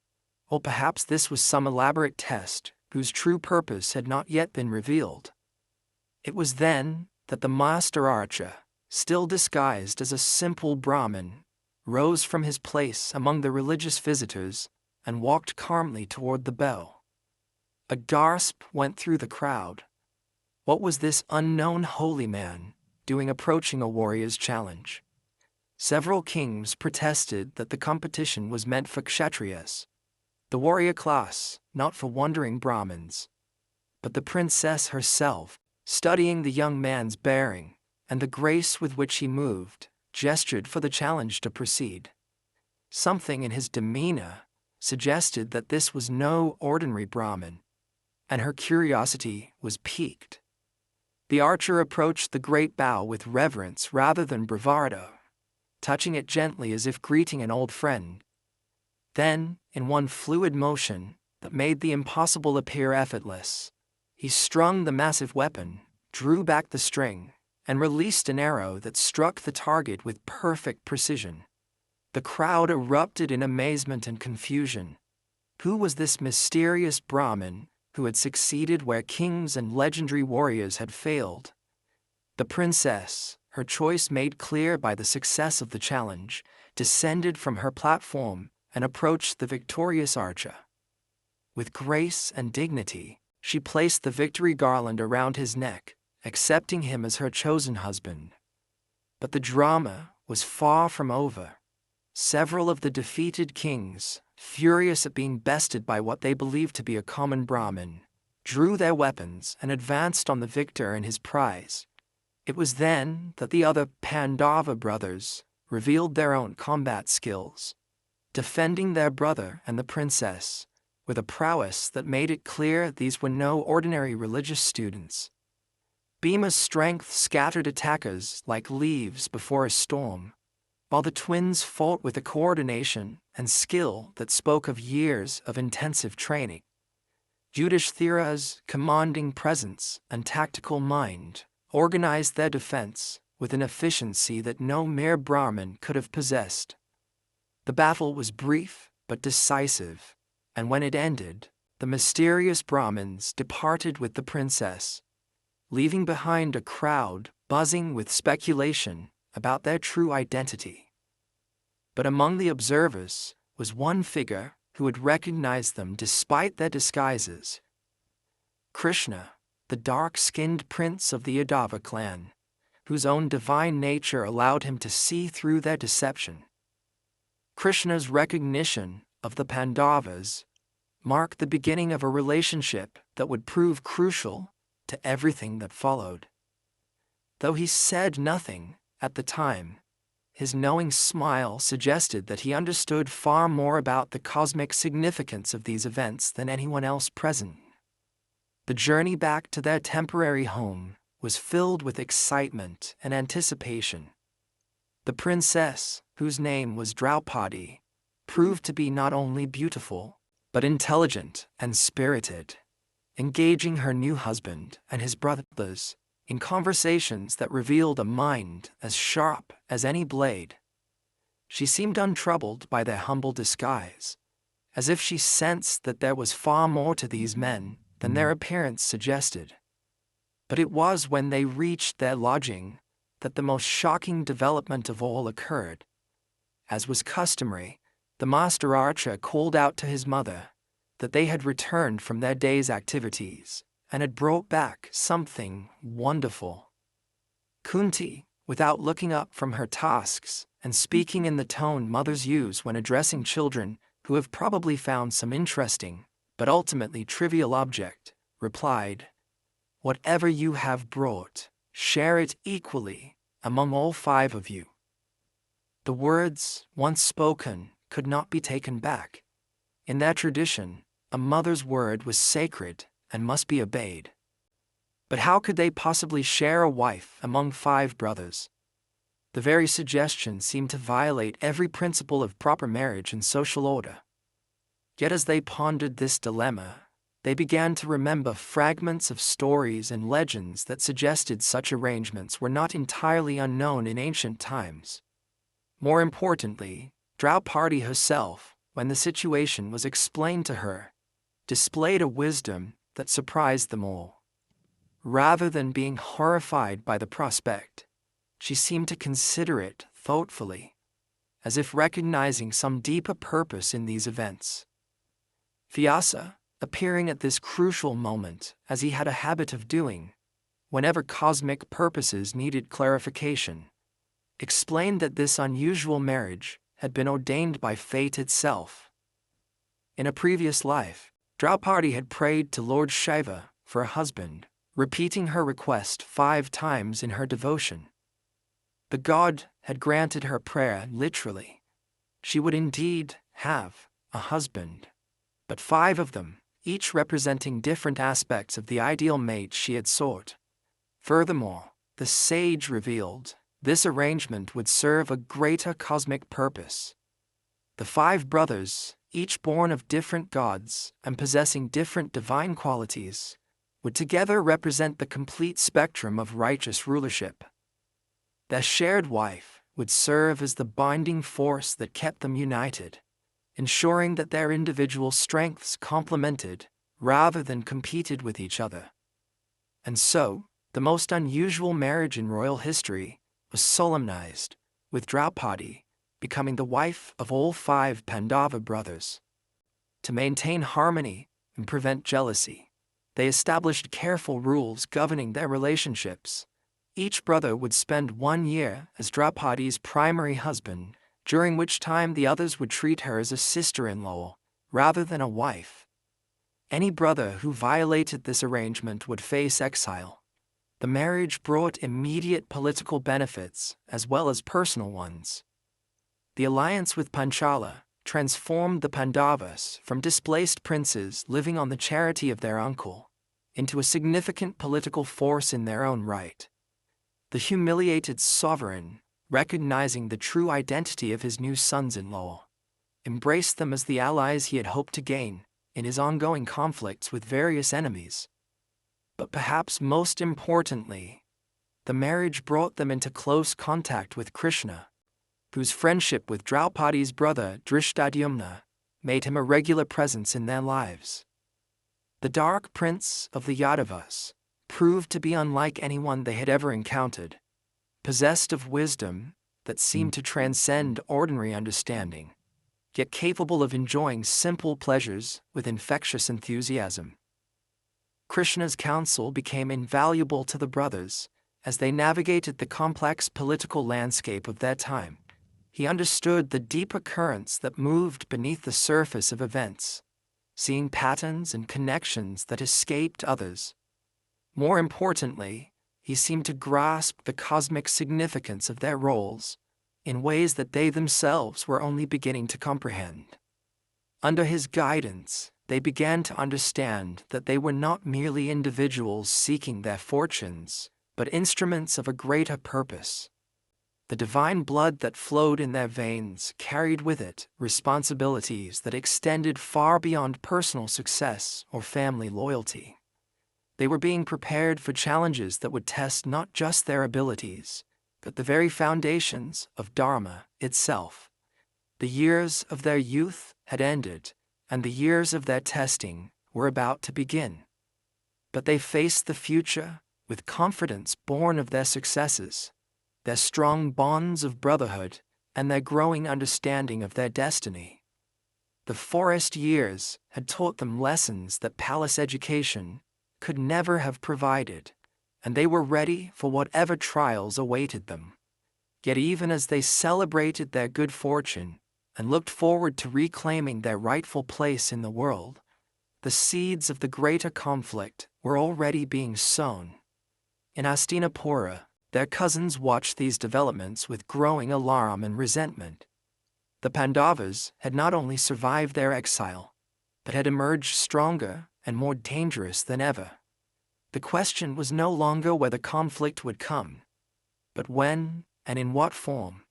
Or perhaps this was some elaborate test whose true purpose had not yet been revealed. It was then that the master archer, still disguised as a simple Brahmin, rose from his place among the religious visitors and walked calmly toward the bell. A gasp went through the crowd. What was this unknown holy man doing approaching a warrior's challenge? Several kings protested that the competition was meant for Kshatriyas, the warrior class, not for wandering Brahmins. But the princess herself, studying the young man's bearing and the grace with which he moved, gestured for the challenge to proceed. Something in his demeanor suggested that this was no ordinary Brahmin, and her curiosity was piqued. The archer approached the great bow with reverence rather than bravado, touching it gently as if greeting an old friend. Then, in one fluid motion that made the impossible appear effortless, he strung the massive weapon, drew back the string, and released an arrow that struck the target with perfect precision. The crowd erupted in amazement and confusion. Who was this mysterious Brahmin who had succeeded where kings and legendary warriors had failed? The princess, her choice made clear by the success of the challenge, descended from her platform and approached the victorious archer. With grace and dignity, she placed the victory garland around his neck, accepting him as her chosen husband. But the drama was far from over. Several of the defeated kings, furious at being bested by what they believed to be a common Brahmin, drew their weapons and advanced on the victor and his prize. It was then that the other Pandava brothers revealed their own combat skills, defending their brother and the princess with a prowess that made it clear these were no ordinary religious students. Bhima's strength scattered attackers like leaves before a storm, while the twins fought with a coordination and skill that spoke of years of intensive training. Yudhishthira's commanding presence and tactical mind organized their defense with an efficiency that no mere Brahmin could have possessed. The battle was brief but decisive, and when it ended, the mysterious Brahmins departed with the princess, leaving behind a crowd buzzing with speculation about their true identity. But among the observers was one figure who would recognize them despite their disguises: Krishna, the dark-skinned prince of the Yadava clan, whose own divine nature allowed him to see through their deception. Krishna's recognition of the Pandavas marked the beginning of a relationship that would prove crucial to everything that followed. Though he said nothing at the time, his knowing smile suggested that he understood far more about the cosmic significance of these events than anyone else present. The journey back to their temporary home was filled with excitement and anticipation. The princess, whose name was Draupadi, proved to be not only beautiful, but intelligent and spirited, engaging her new husband and his brothers in conversations that revealed a mind as sharp as any blade. She seemed untroubled by their humble disguise, as if she sensed that there was far more to these men than their appearance suggested. But it was when they reached their lodging that the most shocking development of all occurred. As was customary, the master archer called out to his mother that they had returned from their day's activities and had brought back something wonderful. Kunti, without looking up from her tasks and speaking in the tone mothers use when addressing children who have probably found some interesting but ultimately trivial object, replied, "Whatever you have brought, share it equally among all 5 of you." The words, once spoken, could not be taken back. In their tradition, a mother's word was sacred and must be obeyed. But how could they possibly share a wife among 5 brothers? The very suggestion seemed to violate every principle of proper marriage and social order. Yet as they pondered this dilemma, they began to remember fragments of stories and legends that suggested such arrangements were not entirely unknown in ancient times. More importantly, Draupadi herself, when the situation was explained to her, displayed a wisdom that surprised them all. Rather than being horrified by the prospect, she seemed to consider it thoughtfully, as if recognizing some deeper purpose in these events. Vyasa, appearing at this crucial moment as he had a habit of doing, whenever cosmic purposes needed clarification, explained that this unusual marriage had been ordained by fate itself. In a previous life, Draupadi had prayed to Lord Shiva for a husband, repeating her request 5 times in her devotion. The god had granted her prayer literally. She would indeed have a husband, but 5 of them, each representing different aspects of the ideal mate she had sought. Furthermore, the sage revealed this arrangement would serve a greater cosmic purpose. The 5 brothers, each born of different gods and possessing different divine qualities, would together represent the complete spectrum of righteous rulership. Their shared wife would serve as the binding force that kept them united, ensuring that their individual strengths complemented rather than competed with each other. And so, the most unusual marriage in royal history was solemnized, with Draupadi becoming the wife of all 5 Pandava brothers. To maintain harmony and prevent jealousy, they established careful rules governing their relationships. Each brother would spend 1 year as Draupadi's primary husband, during which time the others would treat her as a sister-in-law rather than a wife. Any brother who violated this arrangement would face exile. The marriage brought immediate political benefits as well as personal ones. The alliance with Panchala transformed the Pandavas from displaced princes living on the charity of their uncle into a significant political force in their own right. The humiliated sovereign, recognizing the true identity of his new sons-in-law, embraced them as the allies he had hoped to gain in his ongoing conflicts with various enemies. But perhaps most importantly, the marriage brought them into close contact with Krishna, whose friendship with Draupadi's brother Drishtadyumna made him a regular presence in their lives. The dark prince of the Yadavas proved to be unlike anyone they had ever encountered, possessed of wisdom that seemed to transcend ordinary understanding. yet capable of enjoying simple pleasures with infectious enthusiasm. Krishna's counsel became invaluable to the brothers as they navigated the complex political landscape of their time. He understood the deeper currents that moved beneath the surface of events, seeing patterns and connections that escaped others. More importantly, he seemed to grasp the cosmic significance of their roles in ways that they themselves were only beginning to comprehend. Under his guidance, they began to understand that they were not merely individuals seeking their fortunes, but instruments of a greater purpose. The divine blood that flowed in their veins carried with it responsibilities that extended far beyond personal success or family loyalty. They were being prepared for challenges that would test not just their abilities, but the very foundations of Dharma itself. The years of their youth had ended, and the years of their testing were about to begin. But they faced the future with confidence born of their successes, their strong bonds of brotherhood, and their growing understanding of their destiny. The forest years had taught them lessons that palace education could never have provided, and they were ready for whatever trials awaited them. Yet even as they celebrated their good fortune and looked forward to reclaiming their rightful place in the world, the seeds of the greater conflict were already being sown. In Hastinapura, their cousins watched these developments with growing alarm and resentment. The Pandavas had not only survived their exile, but had emerged stronger and more dangerous than ever. The question was no longer whether conflict would come, but when and in what form.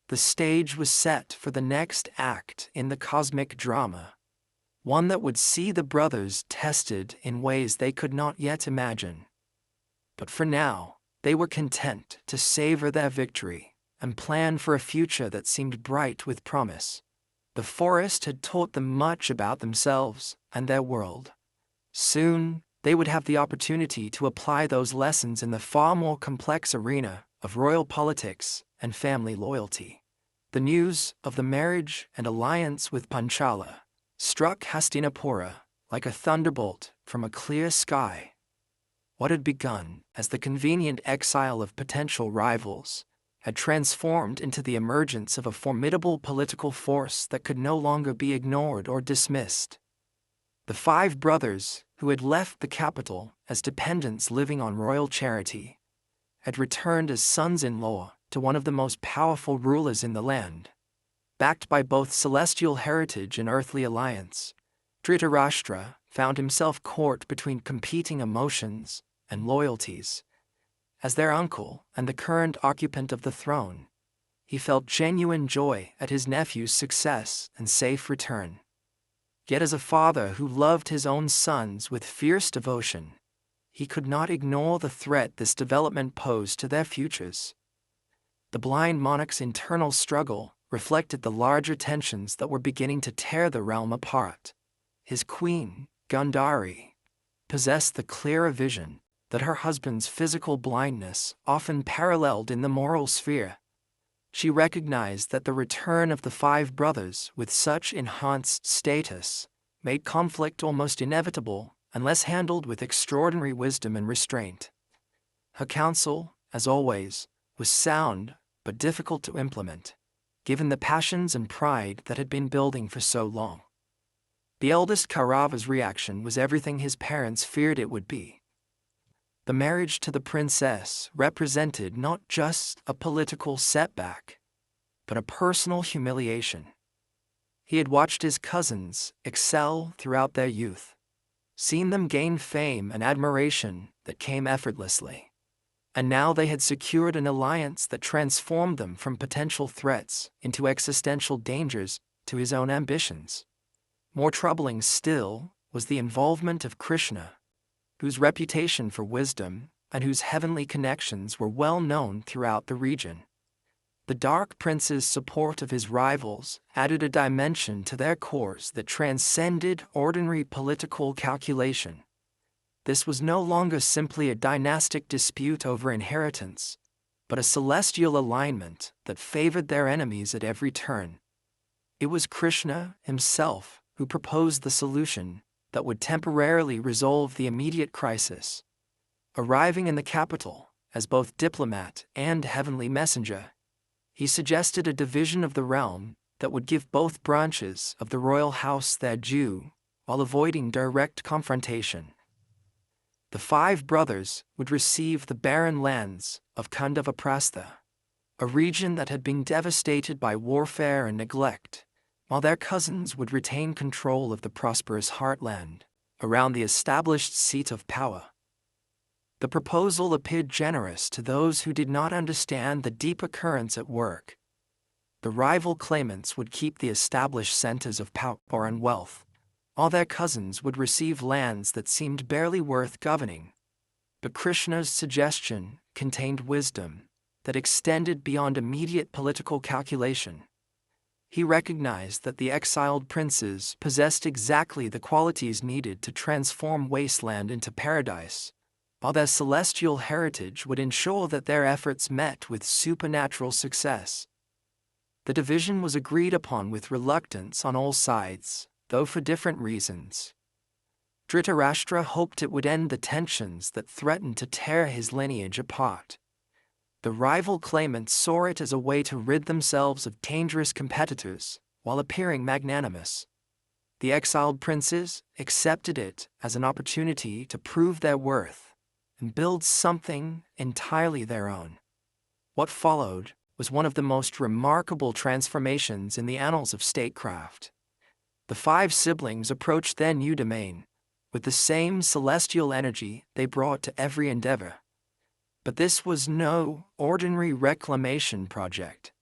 The stage was set for the next act in the cosmic drama, one that would see the brothers tested in ways they could not yet imagine. But for now, they were content to savor their victory and plan for a future that seemed bright with promise. The forest had taught them much about themselves and their world. Soon, they would have the opportunity to apply those lessons in the far more complex arena of royal politics and family loyalty. The news of the marriage and alliance with Panchala struck Hastinapura like a thunderbolt from a clear sky. What had begun as the convenient exile of potential rivals had transformed into the emergence of a formidable political force that could no longer be ignored or dismissed. The 5 brothers, who had left the capital as dependents living on royal charity, had returned as sons-in-law to one of the most powerful rulers in the land. Backed by both celestial heritage and earthly alliance, Dhritarashtra found himself caught between competing emotions and loyalties. As their uncle and the current occupant of the throne, he felt genuine joy at his nephew's success and safe return. Yet as a father who loved his own sons with fierce devotion, he could not ignore the threat this development posed to their futures. The blind monarch's internal struggle reflected the larger tensions that were beginning to tear the realm apart. His queen, Gandhari, possessed the clearer vision that her husband's physical blindness often paralleled in the moral sphere. She recognized that the return of the 5 brothers with such enhanced status made conflict almost inevitable unless handled with extraordinary wisdom and restraint. Her counsel, as always, was sound but difficult to implement, given the passions and pride that had been building for so long. The eldest Kaurava's reaction was everything his parents feared it would be. The marriage to the princess represented not just a political setback, but a personal humiliation. He had watched his cousins excel throughout their youth, seen them gain fame and admiration that came effortlessly, and now they had secured an alliance that transformed them from potential threats into existential dangers to his own ambitions. More troubling still was the involvement of Krishna, whose reputation for wisdom and whose heavenly connections were well known throughout the region. The Dark Prince's support of his rivals added a dimension to their cause that transcended ordinary political calculation. This was no longer simply a dynastic dispute over inheritance, but a celestial alignment that favored their enemies at every turn. It was Krishna himself who proposed the solution that would temporarily resolve the immediate crisis. Arriving in the capital as both diplomat and heavenly messenger, he suggested a division of the realm that would give both branches of the royal house their due while avoiding direct confrontation. The 5 brothers would receive the barren lands of Khandavaprastha, a region that had been devastated by warfare and neglect, while their cousins would retain control of the prosperous heartland around the established seat of power. The proposal appeared generous to those who did not understand the deeper currents at work. The rival claimants would keep the established centers of power and wealth, while their cousins would receive lands that seemed barely worth governing. But Krishna's suggestion contained wisdom that extended beyond immediate political calculation. He recognized that the exiled princes possessed exactly the qualities needed to transform wasteland into paradise, while their celestial heritage would ensure that their efforts met with supernatural success. The division was agreed upon with reluctance on all sides, though for different reasons. Dhritarashtra hoped it would end the tensions that threatened to tear his lineage apart. The rival claimants saw it as a way to rid themselves of dangerous competitors while appearing magnanimous. The exiled princes accepted it as an opportunity to prove their worth and build something entirely their own. What followed was one of the most remarkable transformations in the annals of statecraft. The 5 siblings approached their new domain with the same celestial energy they brought to every endeavor. But this was no ordinary reclamation project.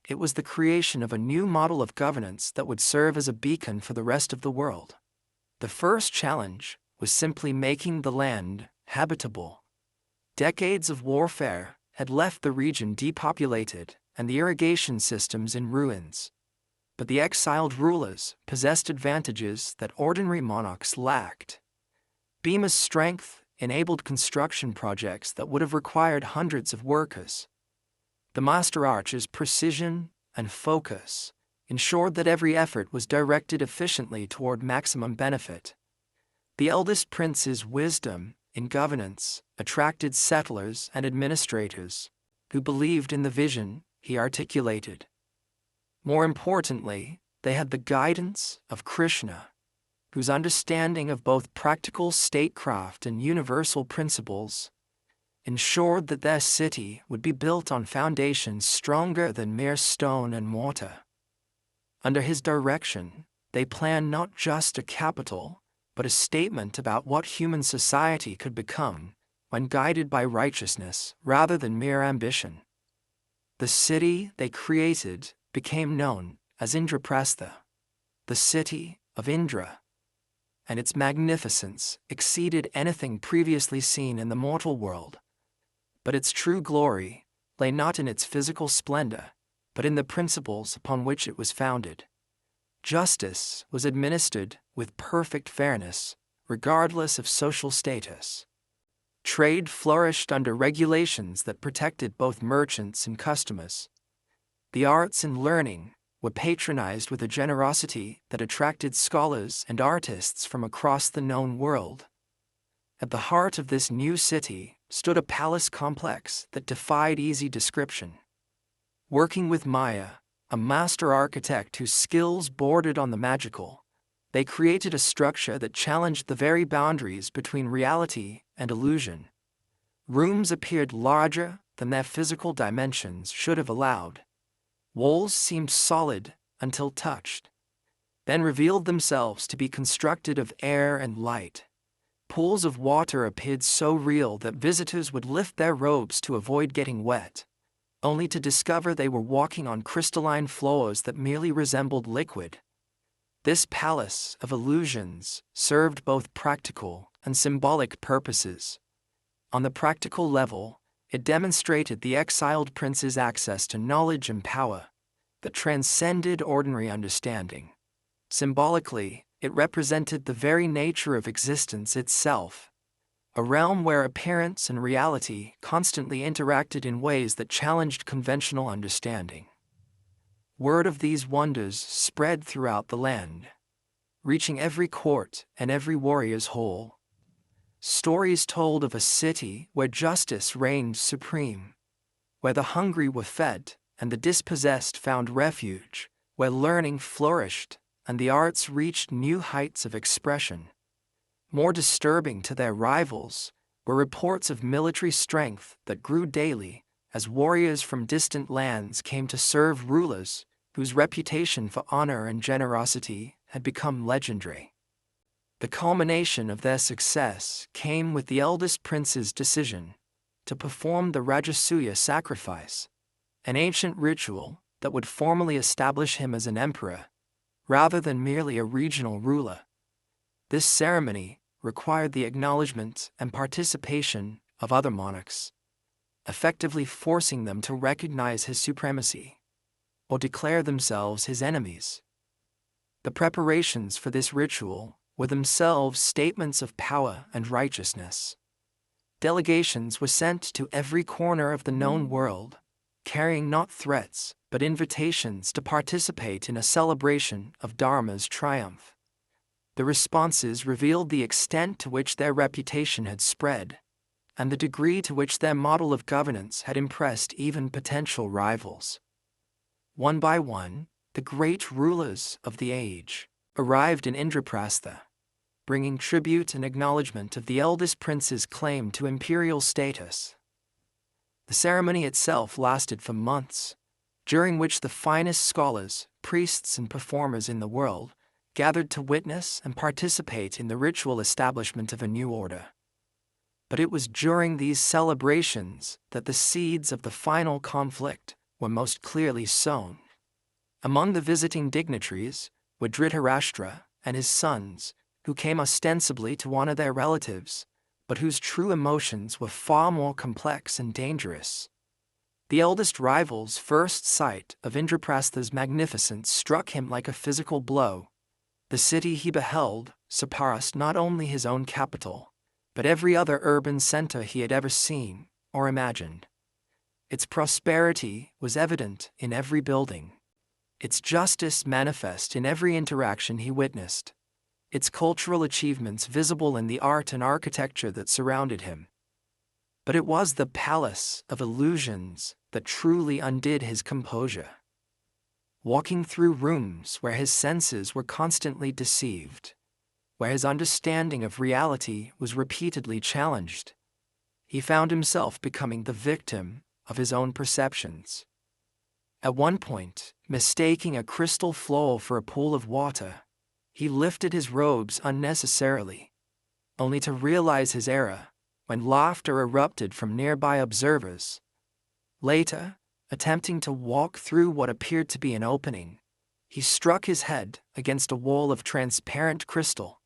It was the creation of a new model of governance that would serve as a beacon for the rest of the world. The first challenge was simply making the land habitable. Decades of warfare had left the region depopulated and the irrigation systems in ruins. But the exiled rulers possessed advantages that ordinary monarchs lacked. Bhima's strength enabled construction projects that would have required hundreds of workers. The master archer's precision and focus ensured that every effort was directed efficiently toward maximum benefit. The eldest prince's wisdom in governance attracted settlers and administrators who believed in the vision he articulated. More importantly, they had the guidance of Krishna, whose understanding of both practical statecraft and universal principles ensured that their city would be built on foundations stronger than mere stone and mortar. Under his direction, they planned not just a capital, but a statement about what human society could become when guided by righteousness rather than mere ambition. The city they created became known as Indraprastha, the city of Indra, and its magnificence exceeded anything previously seen in the mortal world. But its true glory lay not in its physical splendor, but in the principles upon which it was founded. Justice was administered with perfect fairness, regardless of social status. Trade flourished under regulations that protected both merchants and customers. The arts and learning were patronized with a generosity that attracted scholars and artists from across the known world. At the heart of this new city stood a palace complex that defied easy description. Working with Maya, a master architect whose skills bordered on the magical, they created a structure that challenged the very boundaries between reality and illusion. Rooms appeared larger than their physical dimensions should have allowed. Walls seemed solid until touched, then revealed themselves to be constructed of air and light. Pools of water appeared so real that visitors would lift their robes to avoid getting wet, only to discover they were walking on crystalline floors that merely resembled liquid. This palace of illusions served both practical and symbolic purposes. On the practical level, it demonstrated the exiled prince's access to knowledge and power that transcended ordinary understanding. Symbolically, it represented the very nature of existence itself, a realm where appearance and reality constantly interacted in ways that challenged conventional understanding. Word of these wonders spread throughout the land, reaching every court and every warrior's hall. Stories told of a city where justice reigned supreme, where the hungry were fed and the dispossessed found refuge, where learning flourished and the arts reached new heights of expression. More disturbing to their rivals were reports of military strength that grew daily as warriors from distant lands came to serve rulers whose reputation for honor and generosity had become legendary. The culmination of their success came with the eldest prince's decision to perform the Rajasuya sacrifice, an ancient ritual that would formally establish him as an emperor, rather than merely a regional ruler. This ceremony required the acknowledgement and participation of other monarchs, effectively forcing them to recognize his supremacy or declare themselves his enemies. The preparations for this ritual were themselves statements of power and righteousness. Delegations were sent to every corner of the known world, carrying not threats but invitations to participate in a celebration of Dharma's triumph. The responses revealed the extent to which their reputation had spread, and the degree to which their model of governance had impressed even potential rivals. One by one, the great rulers of the age arrived in Indraprastha, bringing tribute and acknowledgement of the eldest prince's claim to imperial status. The ceremony itself lasted for months, during which the finest scholars, priests, and performers in the world gathered to witness and participate in the ritual establishment of a new order. But it was during these celebrations that the seeds of the final conflict were most clearly sown. Among the visiting dignitaries were Dhritarashtra and his sons, who came ostensibly to honor their relatives, but whose true emotions were far more complex and dangerous. The eldest rival's first sight of Indraprastha's magnificence struck him like a physical blow. The city he beheld surpassed not only his own capital, but every other urban center he had ever seen or imagined. Its prosperity was evident in every building, its justice manifest in every interaction he witnessed, its cultural achievements visible in the art and architecture that surrounded him. But it was the palace of illusions that truly undid his composure. Walking through rooms where his senses were constantly deceived, where his understanding of reality was repeatedly challenged, he found himself becoming the victim of his own perceptions. At one point, mistaking a crystal flow for a pool of water, he lifted his robes unnecessarily, only to realize his error when laughter erupted from nearby observers. Later, attempting to walk through what appeared to be an opening, he struck his head against a wall of transparent crystal.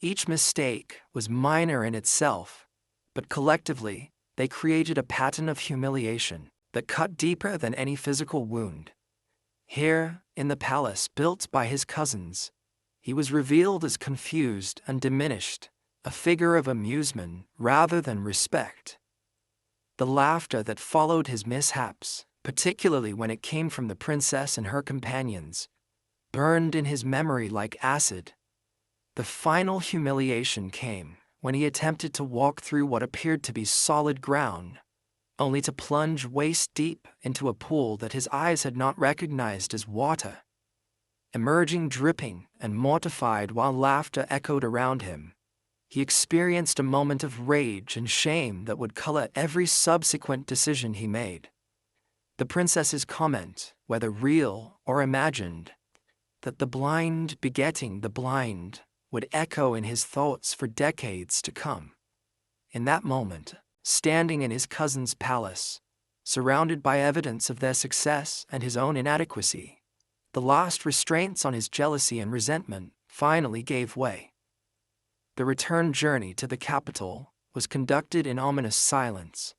Each mistake was minor in itself, but collectively, they created a pattern of humiliation that cut deeper than any physical wound. Here, in the palace built by his cousins, he was revealed as confused and diminished, a figure of amusement rather than respect. The laughter that followed his mishaps, particularly when it came from the princess and her companions, burned in his memory like acid. The final humiliation came when he attempted to walk through what appeared to be solid ground, only to plunge waist-deep into a pool that his eyes had not recognized as water. Emerging dripping and mortified while laughter echoed around him, he experienced a moment of rage and shame that would color every subsequent decision he made. The princess's comment, whether real or imagined, that the blind begetting the blind, would echo in his thoughts for decades to come. In that moment, standing in his cousin's palace, surrounded by evidence of their success and his own inadequacy, the last restraints on his jealousy and resentment finally gave way. The return journey to the capital was conducted in ominous silence.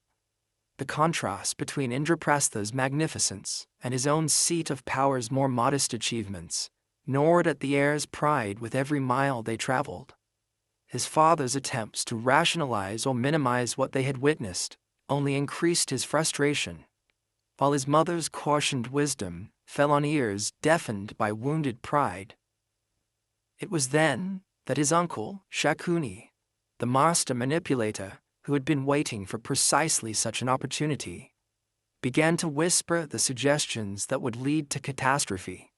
The contrast between Indraprastha's magnificence and his own seat of power's more modest achievements gnawed at the heir's pride with every mile they traveled. His father's attempts to rationalize or minimize what they had witnessed only increased his frustration, while his mother's cautioned wisdom fell on ears deafened by wounded pride. It was then that his uncle, Shakuni, the master manipulator who had been waiting for precisely such an opportunity, began to whisper the suggestions that would lead to catastrophe.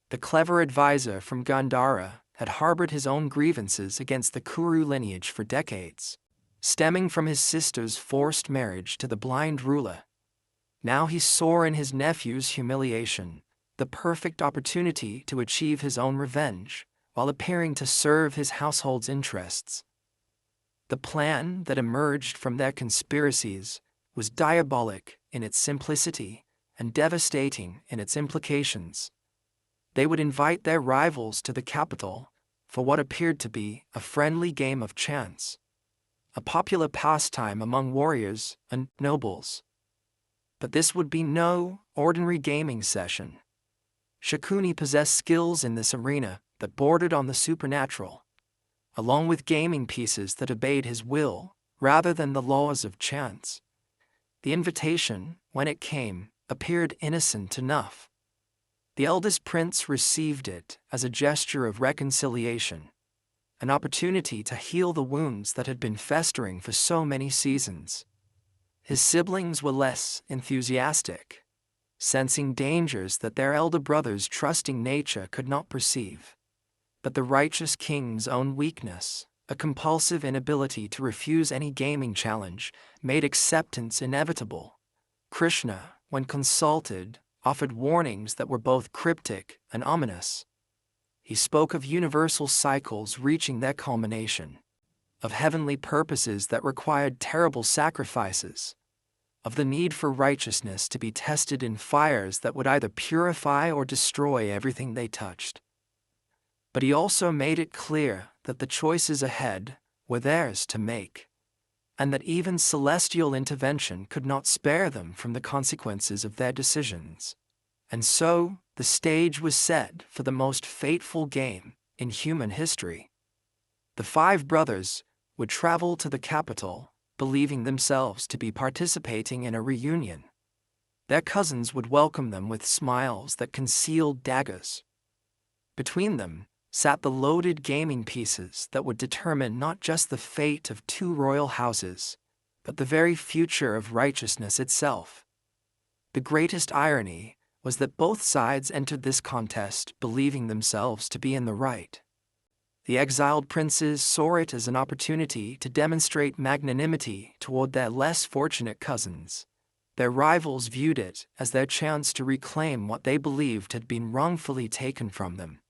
The clever advisor from Gandhara had harbored his own grievances against the Kuru lineage for decades, stemming from his sister's forced marriage to the blind ruler. Now he saw in his nephew's humiliation the perfect opportunity to achieve his own revenge while appearing to serve his household's interests. The plan that emerged from their conspiracies was diabolic in its simplicity and devastating in its implications. They would invite their rivals to the capital for what appeared to be a friendly game of chance, a popular pastime among warriors and nobles. But this would be no ordinary gaming session. Shakuni possessed skills in this arena that bordered on the supernatural, along with gaming pieces that obeyed his will rather than the laws of chance. The invitation, when it came, appeared innocent enough. The eldest prince received it as a gesture of reconciliation, an opportunity to heal the wounds that had been festering for so many seasons. His siblings were less enthusiastic, sensing dangers that their elder brother's trusting nature could not perceive. But the righteous king's own weakness, a compulsive inability to refuse any gaming challenge, made acceptance inevitable. Krishna, when consulted, offered warnings that were both cryptic and ominous. He spoke of universal cycles reaching their culmination, of heavenly purposes that required terrible sacrifices, of the need for righteousness to be tested in fires that would either purify or destroy everything they touched. But he also made it clear that the choices ahead were theirs to make, and that even celestial intervention could not spare them from the consequences of their decisions. And so, the stage was set for the most fateful game in human history. The five brothers would travel to the capital, believing themselves to be participating in a reunion. Their cousins would welcome them with smiles that concealed daggers. Between them sat the loaded gaming pieces that would determine not just the fate of two royal houses, but the very future of righteousness itself. The greatest irony was that both sides entered this contest believing themselves to be in the right. The exiled princes saw it as an opportunity to demonstrate magnanimity toward their less fortunate cousins. Their rivals viewed it as their chance to reclaim what they believed had been wrongfully taken from them.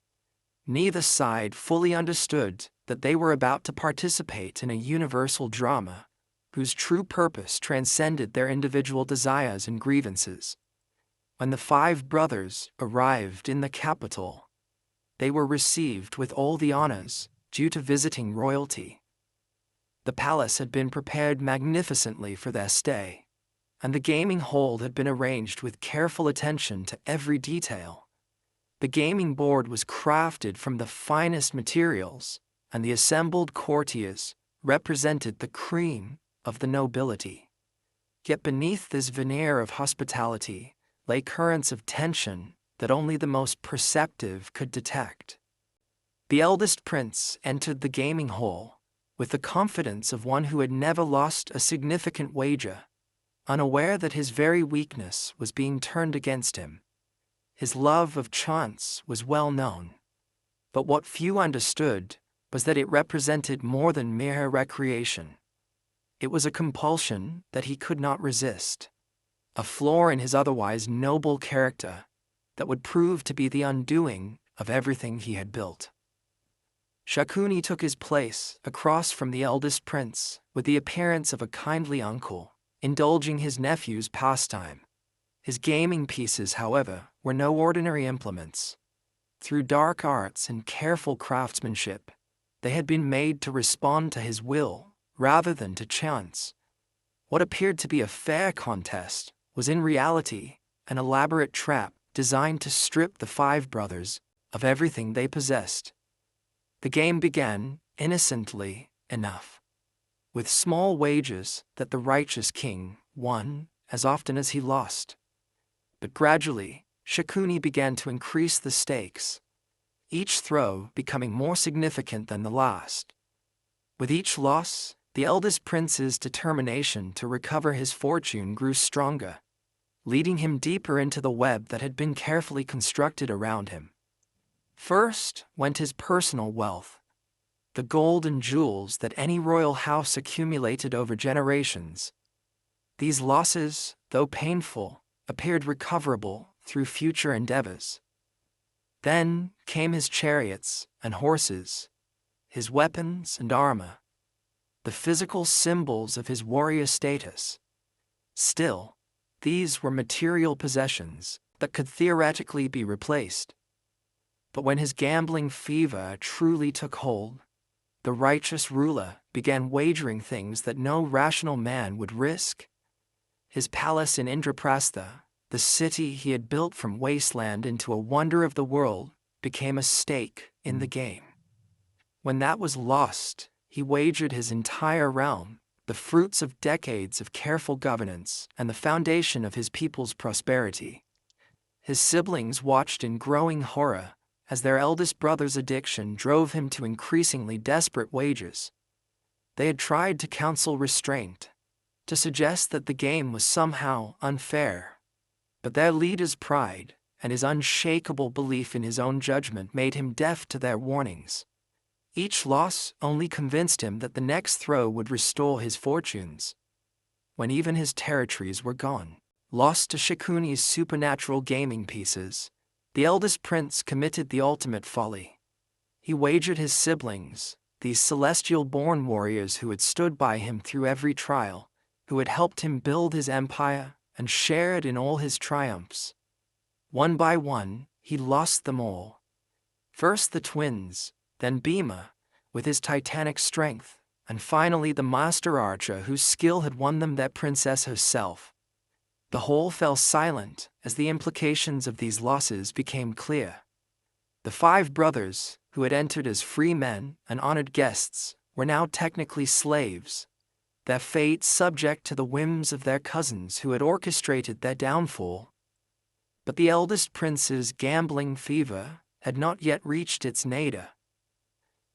Neither side fully understood that they were about to participate in a universal drama whose true purpose transcended their individual desires and grievances. When the five brothers arrived in the capital, they were received with all the honors due to visiting royalty. The palace had been prepared magnificently for their stay, and the gaming hall had been arranged with careful attention to every detail. The gaming board was crafted from the finest materials, and the assembled courtiers represented the cream of the nobility. Yet beneath this veneer of hospitality lay currents of tension that only the most perceptive could detect. The eldest prince entered the gaming hall with the confidence of one who had never lost a significant wager, unaware that his very weakness was being turned against him. His love of chance was well known, but what few understood was that it represented more than mere recreation. It was a compulsion that he could not resist, a flaw in his otherwise noble character that would prove to be the undoing of everything he had built. Shakuni took his place across from the eldest prince with the appearance of a kindly uncle, indulging his nephew's pastime. His gaming pieces, however, were no ordinary implements. Through dark arts and careful craftsmanship, they had been made to respond to his will rather than to chance. What appeared to be a fair contest was in reality an elaborate trap designed to strip the five brothers of everything they possessed. The game began innocently enough, with small wagers that the righteous king won as often as he lost. But gradually, Shakuni began to increase the stakes, each throw becoming more significant than the last. With each loss, the eldest prince's determination to recover his fortune grew stronger, leading him deeper into the web that had been carefully constructed around him. First went his personal wealth, the gold and jewels that any royal house accumulated over generations. These losses, though painful, appeared recoverable through future endeavors. Then came his chariots and horses, his weapons and armor, the physical symbols of his warrior status. Still, these were material possessions that could theoretically be replaced. But when his gambling fever truly took hold, the righteous ruler began wagering things that no rational man would risk. His palace in Indraprastha, the city he had built from wasteland into a wonder of the world, became a stake in the game. When that was lost, he wagered his entire realm, the fruits of decades of careful governance and the foundation of his people's prosperity. His siblings watched in growing horror as their eldest brother's addiction drove him to increasingly desperate wagers. They had tried to counsel restraint, to suggest that the game was somehow unfair. But their leader's pride and his unshakable belief in his own judgment made him deaf to their warnings. Each loss only convinced him that the next throw would restore his fortunes. When even his territories were gone, lost to Shakuni's supernatural gaming pieces, the eldest prince committed the ultimate folly. He wagered his siblings, these celestial-born warriors who had stood by him through every trial, who had helped him build his empire and shared in all his triumphs. One by one, he lost them all. First the twins, then Bhima, with his titanic strength, and finally the master archer whose skill had won them that princess herself. The whole fell silent as the implications of these losses became clear. The 5 brothers, who had entered as free men and honored guests, were now technically slaves, their fate subject to the whims of their cousins who had orchestrated their downfall. But the eldest prince's gambling fever had not yet reached its nadir.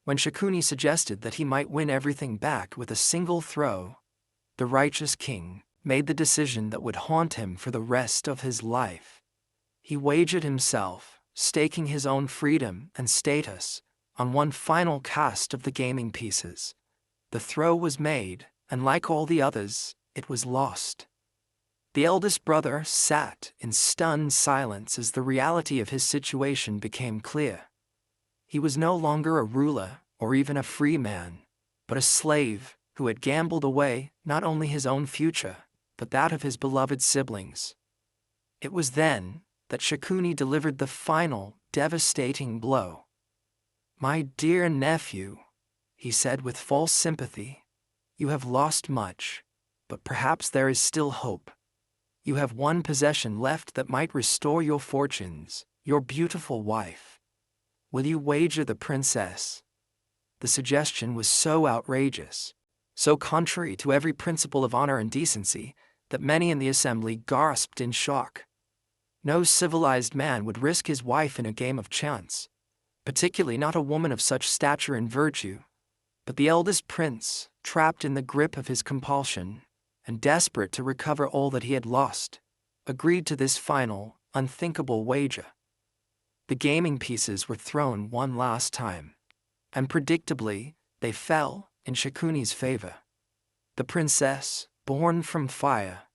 When Shakuni suggested that he might win everything back with a single throw, the righteous king made the decision that would haunt him for the rest of his life. He wagered himself, staking his own freedom and status on one final cast of the gaming pieces. The throw was made, and like all the others, it was lost. The eldest brother sat in stunned silence as the reality of his situation became clear. He was no longer a ruler or even a free man, but a slave who had gambled away not only his own future, but that of his beloved siblings. It was then that Shakuni delivered the final, devastating blow. "My dear nephew," he said with false sympathy, "you have lost much, but perhaps there is still hope. You have one possession left that might restore your fortunes, your beautiful wife. Will you wager the princess?" The suggestion was so outrageous, so contrary to every principle of honor and decency, that many in the assembly gasped in shock. No civilized man would risk his wife in a game of chance, particularly not a woman of such stature and virtue. But the eldest prince, trapped in the grip of his compulsion, and desperate to recover all that he had lost, agreed to this final, unthinkable wager. The gaming pieces were thrown one last time, and predictably, they fell in Shakuni's favor. The princess, born from fire,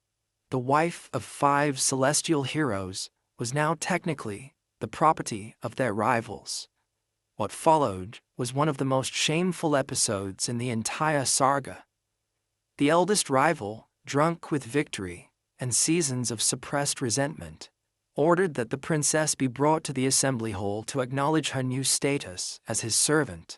the wife of 5 celestial heroes, was now technically the property of their rivals. What followed was one of the most shameful episodes in the entire saga. The eldest rival, drunk with victory and seasons of suppressed resentment, ordered that the princess be brought to the assembly hall to acknowledge her new status as his servant.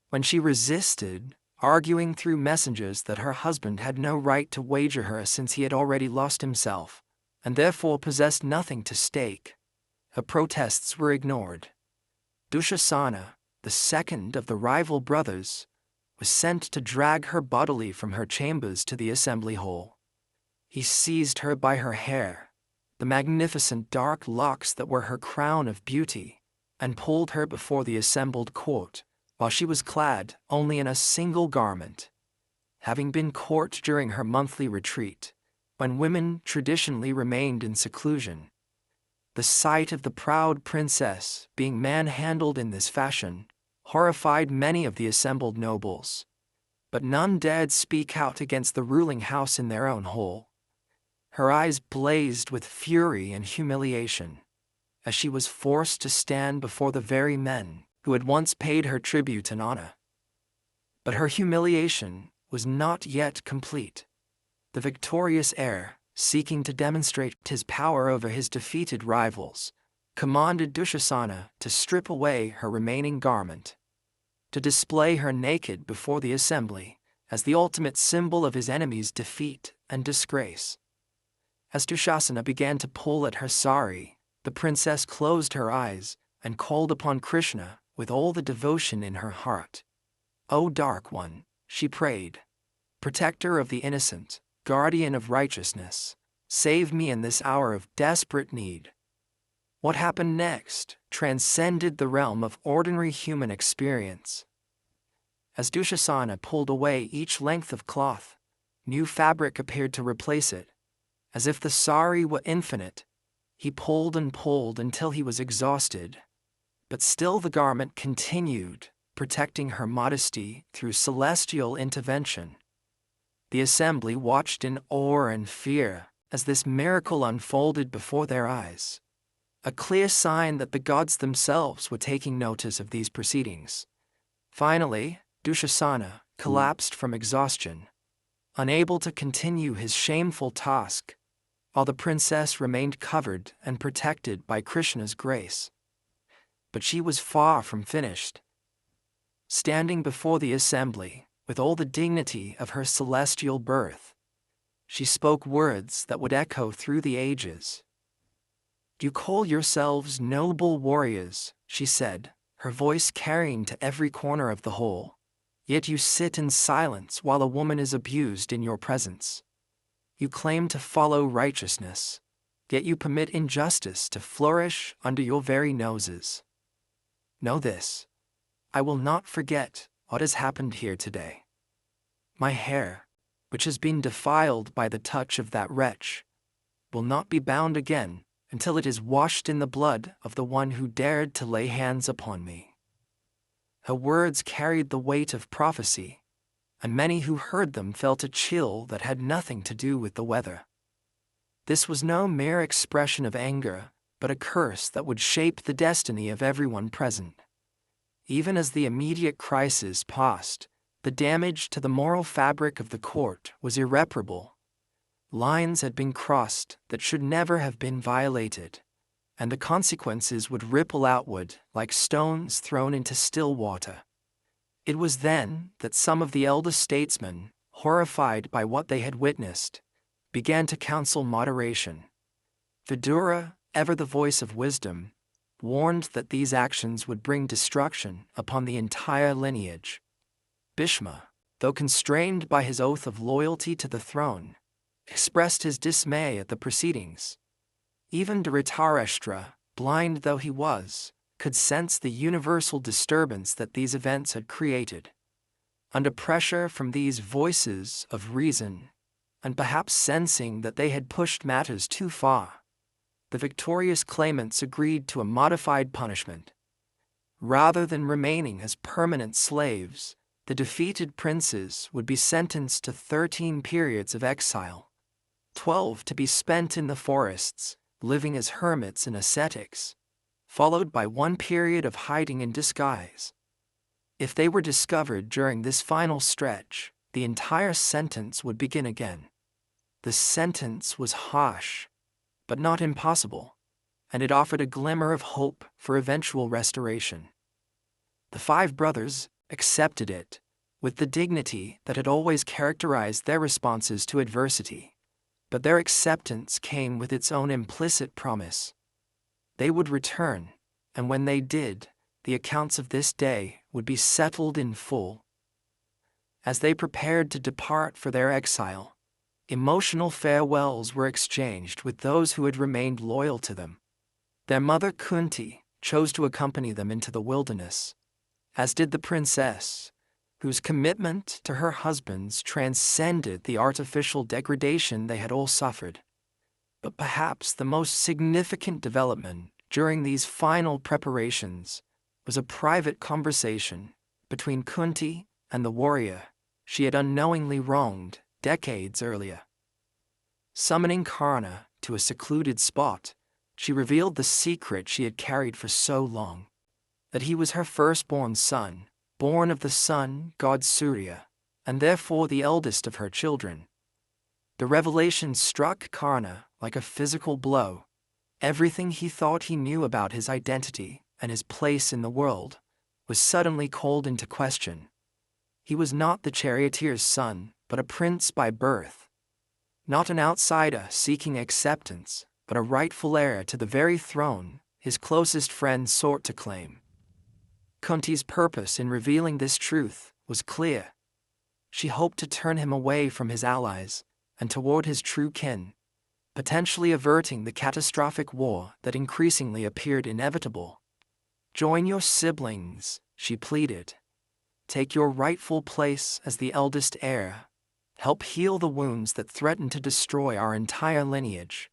When she resisted, arguing through messengers that her husband had no right to wager her since he had already lost himself, and therefore possessed nothing to stake, her protests were ignored. Dushasana, the second of the rival brothers, was sent to drag her bodily from her chambers to the assembly hall. He seized her by her hair, the magnificent dark locks that were her crown of beauty, and pulled her before the assembled court, while she was clad only in a single garment. Having been court during her monthly retreat, when women traditionally remained in seclusion, the sight of the proud princess being manhandled in this fashion horrified many of the assembled nobles, but none dared speak out against the ruling house in their own hall. Her eyes blazed with fury and humiliation, as she was forced to stand before the very men who had once paid her tribute and honor. But her humiliation was not yet complete. The victorious heir, seeking to demonstrate his power over his defeated rivals, commanded Dushasana to strip away her remaining garment, to display her naked before the assembly as the ultimate symbol of his enemy's defeat and disgrace. As Dushasana began to pull at her sari, the princess closed her eyes and called upon Krishna with all the devotion in her heart. "O Dark One," she prayed, "protector of the innocent, guardian of righteousness, save me in this hour of desperate need." What happened next transcended the realm of ordinary human experience. As Dushasana pulled away each length of cloth, new fabric appeared to replace it. As if the sari were infinite, he pulled and pulled until he was exhausted. But still the garment continued, protecting her modesty through celestial intervention. The assembly watched in awe and fear as this miracle unfolded before their eyes, a clear sign that the gods themselves were taking notice of these proceedings. Finally, Dushasana collapsed from exhaustion, unable to continue his shameful task, while the princess remained covered and protected by Krishna's grace. But she was far from finished. Standing before the assembly, with all the dignity of her celestial birth, she spoke words that would echo through the ages. "You call yourselves noble warriors," she said, her voice carrying to every corner of the hall. "Yet you sit in silence while a woman is abused in your presence. You claim to follow righteousness, yet you permit injustice to flourish under your very noses. Know this: I will not forget what has happened here today. My hair, which has been defiled by the touch of that wretch, will not be bound again until it is washed in the blood of the one who dared to lay hands upon me." Her words carried the weight of prophecy, and many who heard them felt a chill that had nothing to do with the weather. This was no mere expression of anger, but a curse that would shape the destiny of everyone present. Even as the immediate crisis passed, the damage to the moral fabric of the court was irreparable. Lines had been crossed that should never have been violated, and the consequences would ripple outward like stones thrown into still water. It was then that some of the elder statesmen, horrified by what they had witnessed, began to counsel moderation. Vidura, ever the voice of wisdom, warned that these actions would bring destruction upon the entire lineage. Bhishma, though constrained by his oath of loyalty to the throne, expressed his dismay at the proceedings. Even Dhritarashtra, blind though he was, could sense the universal disturbance that these events had created. Under pressure from these voices of reason, and perhaps sensing that they had pushed matters too far, the victorious claimants agreed to a modified punishment. Rather than remaining as permanent slaves, the defeated princes would be sentenced to 13 periods of exile, 12 to be spent in the forests, living as hermits and ascetics, followed by 1 period of hiding in disguise. If they were discovered during this final stretch, the entire sentence would begin again. The sentence was harsh, but not impossible, and it offered a glimmer of hope for eventual restoration. The 5 brothers accepted it with the dignity that had always characterized their responses to adversity, but their acceptance came with its own implicit promise. They would return, and when they did, the accounts of this day would be settled in full. As they prepared to depart for their exile, Emotional farewells were exchanged with those who had remained loyal to them. Their mother Kunti chose to accompany them into the wilderness, as did the princess, whose commitment to her husbands transcended the artificial degradation they had all suffered. But perhaps the most significant development during these final preparations was a private conversation between Kunti and the warrior she had unknowingly wronged decades earlier. Summoning Karna to a secluded spot, she revealed the secret she had carried for so long, that he was her firstborn son, born of the sun god Surya, and therefore the eldest of her children. The revelation struck Karna like a physical blow. Everything he thought he knew about his identity and his place in the world was suddenly called into question. He was not the charioteer's son, but a prince by birth. Not an outsider seeking acceptance, but a rightful heir to the very throne his closest friends sought to claim. Kunti's purpose in revealing this truth was clear. She hoped to turn him away from his allies and toward his true kin, potentially averting the catastrophic war that increasingly appeared inevitable. "Join your siblings," she pleaded. "Take your rightful place as the eldest heir. Help heal the wounds that threaten to destroy our entire lineage."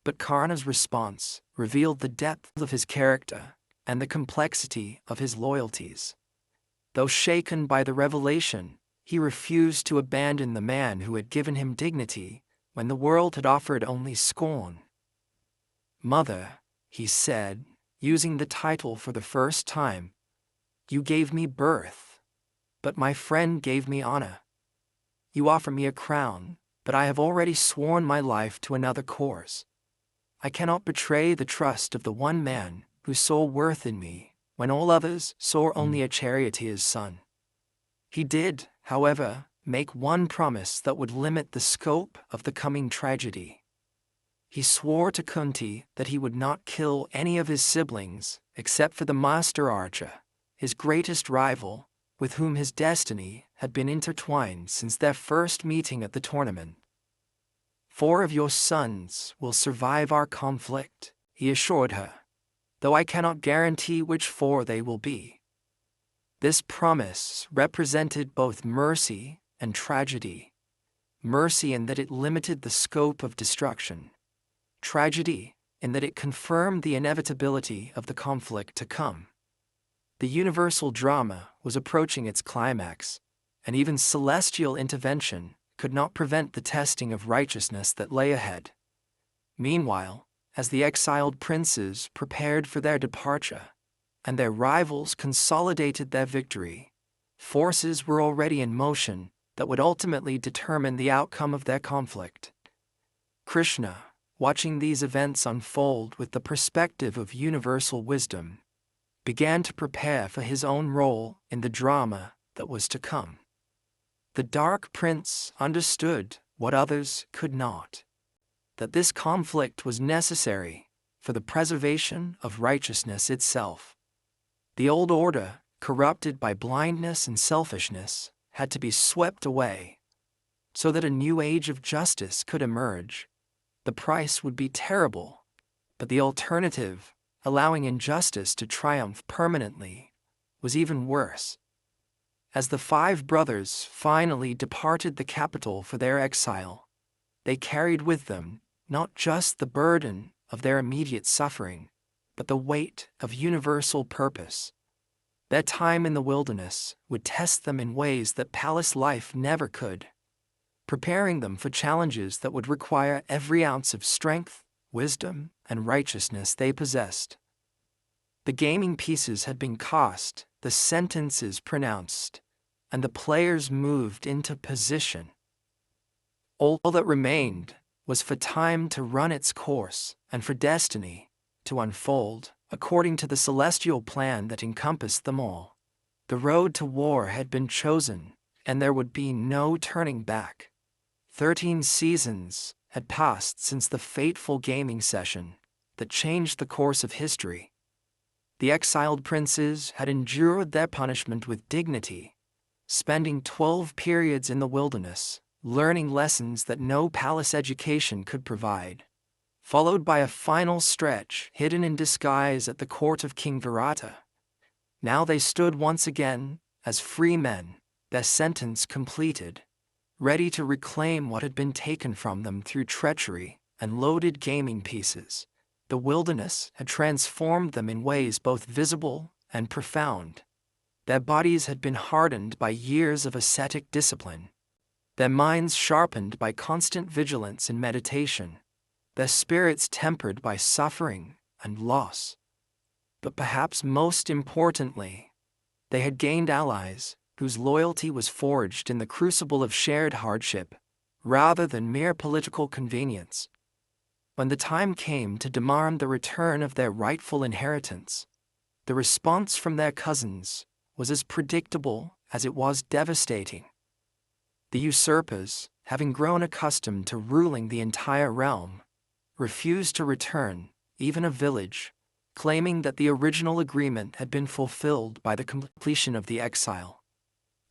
But Karna's response revealed the depth of his character and the complexity of his loyalties. Though shaken by the revelation, he refused to abandon the man who had given him dignity when the world had offered only scorn. "Mother," he said, using the title for the first time, "you gave me birth, but my friend gave me honor. You offer me a crown, but I have already sworn my life to another cause. I cannot betray the trust of the one man who saw worth in me when all others saw only a charioteer's son." He did, however, make one promise that would limit the scope of the coming tragedy. He swore to Kunti that he would not kill any of his siblings except for the master archer, his greatest rival, with whom his destiny had been intertwined since their first meeting at the tournament. "4 of your sons will survive our conflict," he assured her, "though I cannot guarantee which 4 they will be." This promise represented both mercy and tragedy. Mercy in that it limited the scope of destruction. Tragedy in that it confirmed the inevitability of the conflict to come. The universal drama was approaching its climax, and even celestial intervention could not prevent the testing of righteousness that lay ahead. Meanwhile, as the exiled princes prepared for their departure, and their rivals consolidated their victory, forces were already in motion that would ultimately determine the outcome of their conflict. Krishna, watching these events unfold with the perspective of universal wisdom, began to prepare for his own role in the drama that was to come. The Dark Prince understood what others could not, that this conflict was necessary for the preservation of righteousness itself. The old order, corrupted by blindness and selfishness, had to be swept away, so that a new age of justice could emerge. The price would be terrible, but the alternative, allowing injustice to triumph permanently, was even worse. As the 5 brothers finally departed the capital for their exile, they carried with them not just the burden of their immediate suffering, but the weight of universal purpose. Their time in the wilderness would test them in ways that palace life never could, preparing them for challenges that would require every ounce of strength, wisdom, and righteousness they possessed. The gaming pieces had been cast, the sentences pronounced, and the players moved into position. All that remained was for time to run its course and for destiny to unfold according to the celestial plan that encompassed them all. The road to war had been chosen, and there would be no turning back. 13 seasons had passed since the fateful gaming session that changed the course of history. The exiled princes had endured their punishment with dignity, spending 12 periods in the wilderness, learning lessons that no palace education could provide, followed by a final stretch hidden in disguise at the court of King Virata. Now they stood once again as free men, their sentence completed, ready to reclaim what had been taken from them through treachery and loaded gaming pieces. The wilderness had transformed them in ways both visible and profound. Their bodies had been hardened by years of ascetic discipline, their minds sharpened by constant vigilance and meditation, their spirits tempered by suffering and loss. But perhaps most importantly, they had gained allies whose loyalty was forged in the crucible of shared hardship, rather than mere political convenience. When the time came to demand the return of their rightful inheritance, the response from their cousins was as predictable as it was devastating. The usurpers, having grown accustomed to ruling the entire realm, refused to return even a village, claiming that the original agreement had been fulfilled by the completion of the exile.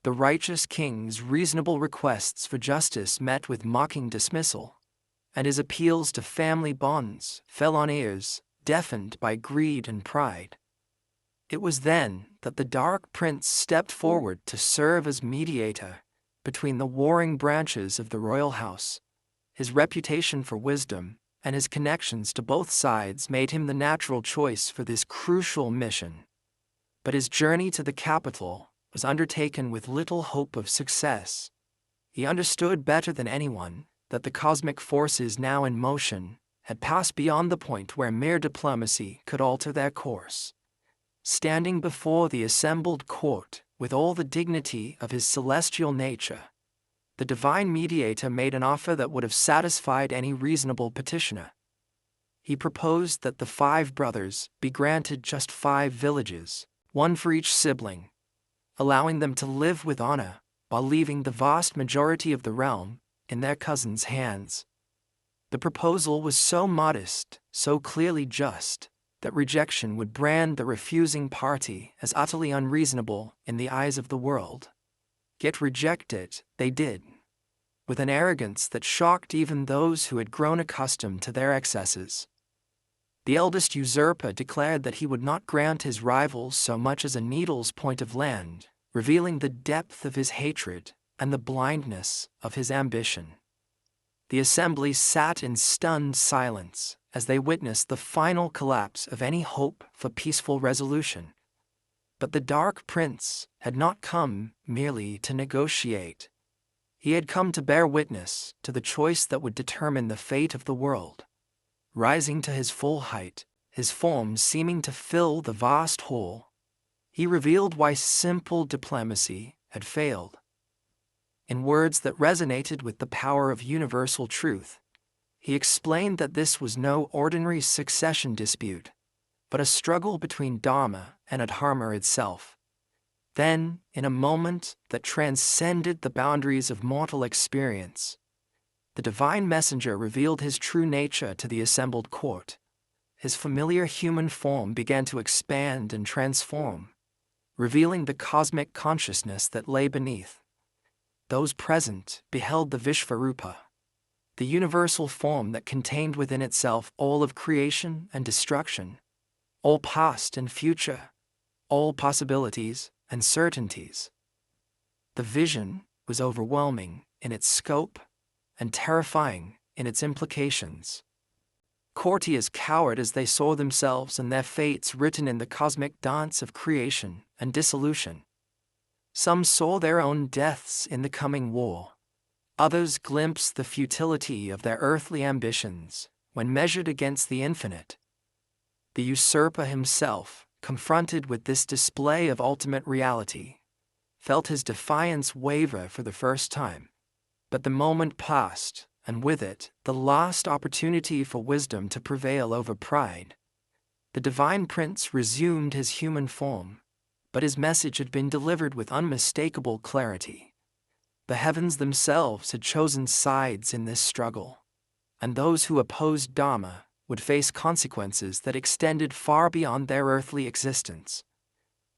The righteous king's reasonable requests for justice met with mocking dismissal, and his appeals to family bonds fell on ears deafened by greed and pride. It was then that the Dark Prince stepped forward to serve as mediator between the warring branches of the royal house. His reputation for wisdom and his connections to both sides made him the natural choice for this crucial mission. But his journey to the capital was undertaken with little hope of success. He understood better than anyone that the cosmic forces now in motion had passed beyond the point where mere diplomacy could alter their course. Standing before the assembled court with all the dignity of his celestial nature, the divine mediator made an offer that would have satisfied any reasonable petitioner. He proposed that the 5 brothers be granted just 5 villages, one for each sibling, allowing them to live with honor while leaving the vast majority of the realm in their cousins' hands. The proposal was so modest, so clearly just, that rejection would brand the refusing party as utterly unreasonable in the eyes of the world. Yet reject it they did, with an arrogance that shocked even those who had grown accustomed to their excesses. The eldest usurper declared that he would not grant his rivals so much as a needle's point of land, revealing the depth of his hatred and the blindness of his ambition. The assembly sat in stunned silence as they witnessed the final collapse of any hope for peaceful resolution. But the Dark Prince had not come merely to negotiate. He had come to bear witness to the choice that would determine the fate of the world. Rising to his full height, his form seeming to fill the vast hall, he revealed why simple diplomacy had failed. In words that resonated with the power of universal truth, he explained that this was no ordinary succession dispute, but a struggle between Dharma and Adharma itself. Then, in a moment that transcended the boundaries of mortal experience, the divine messenger revealed his true nature to the assembled court. His familiar human form began to expand and transform, revealing the cosmic consciousness that lay beneath. Those present beheld the Vishvarupa, the universal form that contained within itself all of creation and destruction, all past and future, all possibilities and certainties. The vision was overwhelming in its scope and terrifying in its implications. Courtiers cowered as they saw themselves and their fates written in the cosmic dance of creation and dissolution. Some saw their own deaths in the coming war. Others glimpsed the futility of their earthly ambitions when measured against the infinite. The usurper himself, confronted with this display of ultimate reality, felt his defiance waver for the first time. But the moment passed, and with it, the last opportunity for wisdom to prevail over pride. The divine prince resumed his human form, but his message had been delivered with unmistakable clarity. The heavens themselves had chosen sides in this struggle, and those who opposed Dharma would face consequences that extended far beyond their earthly existence.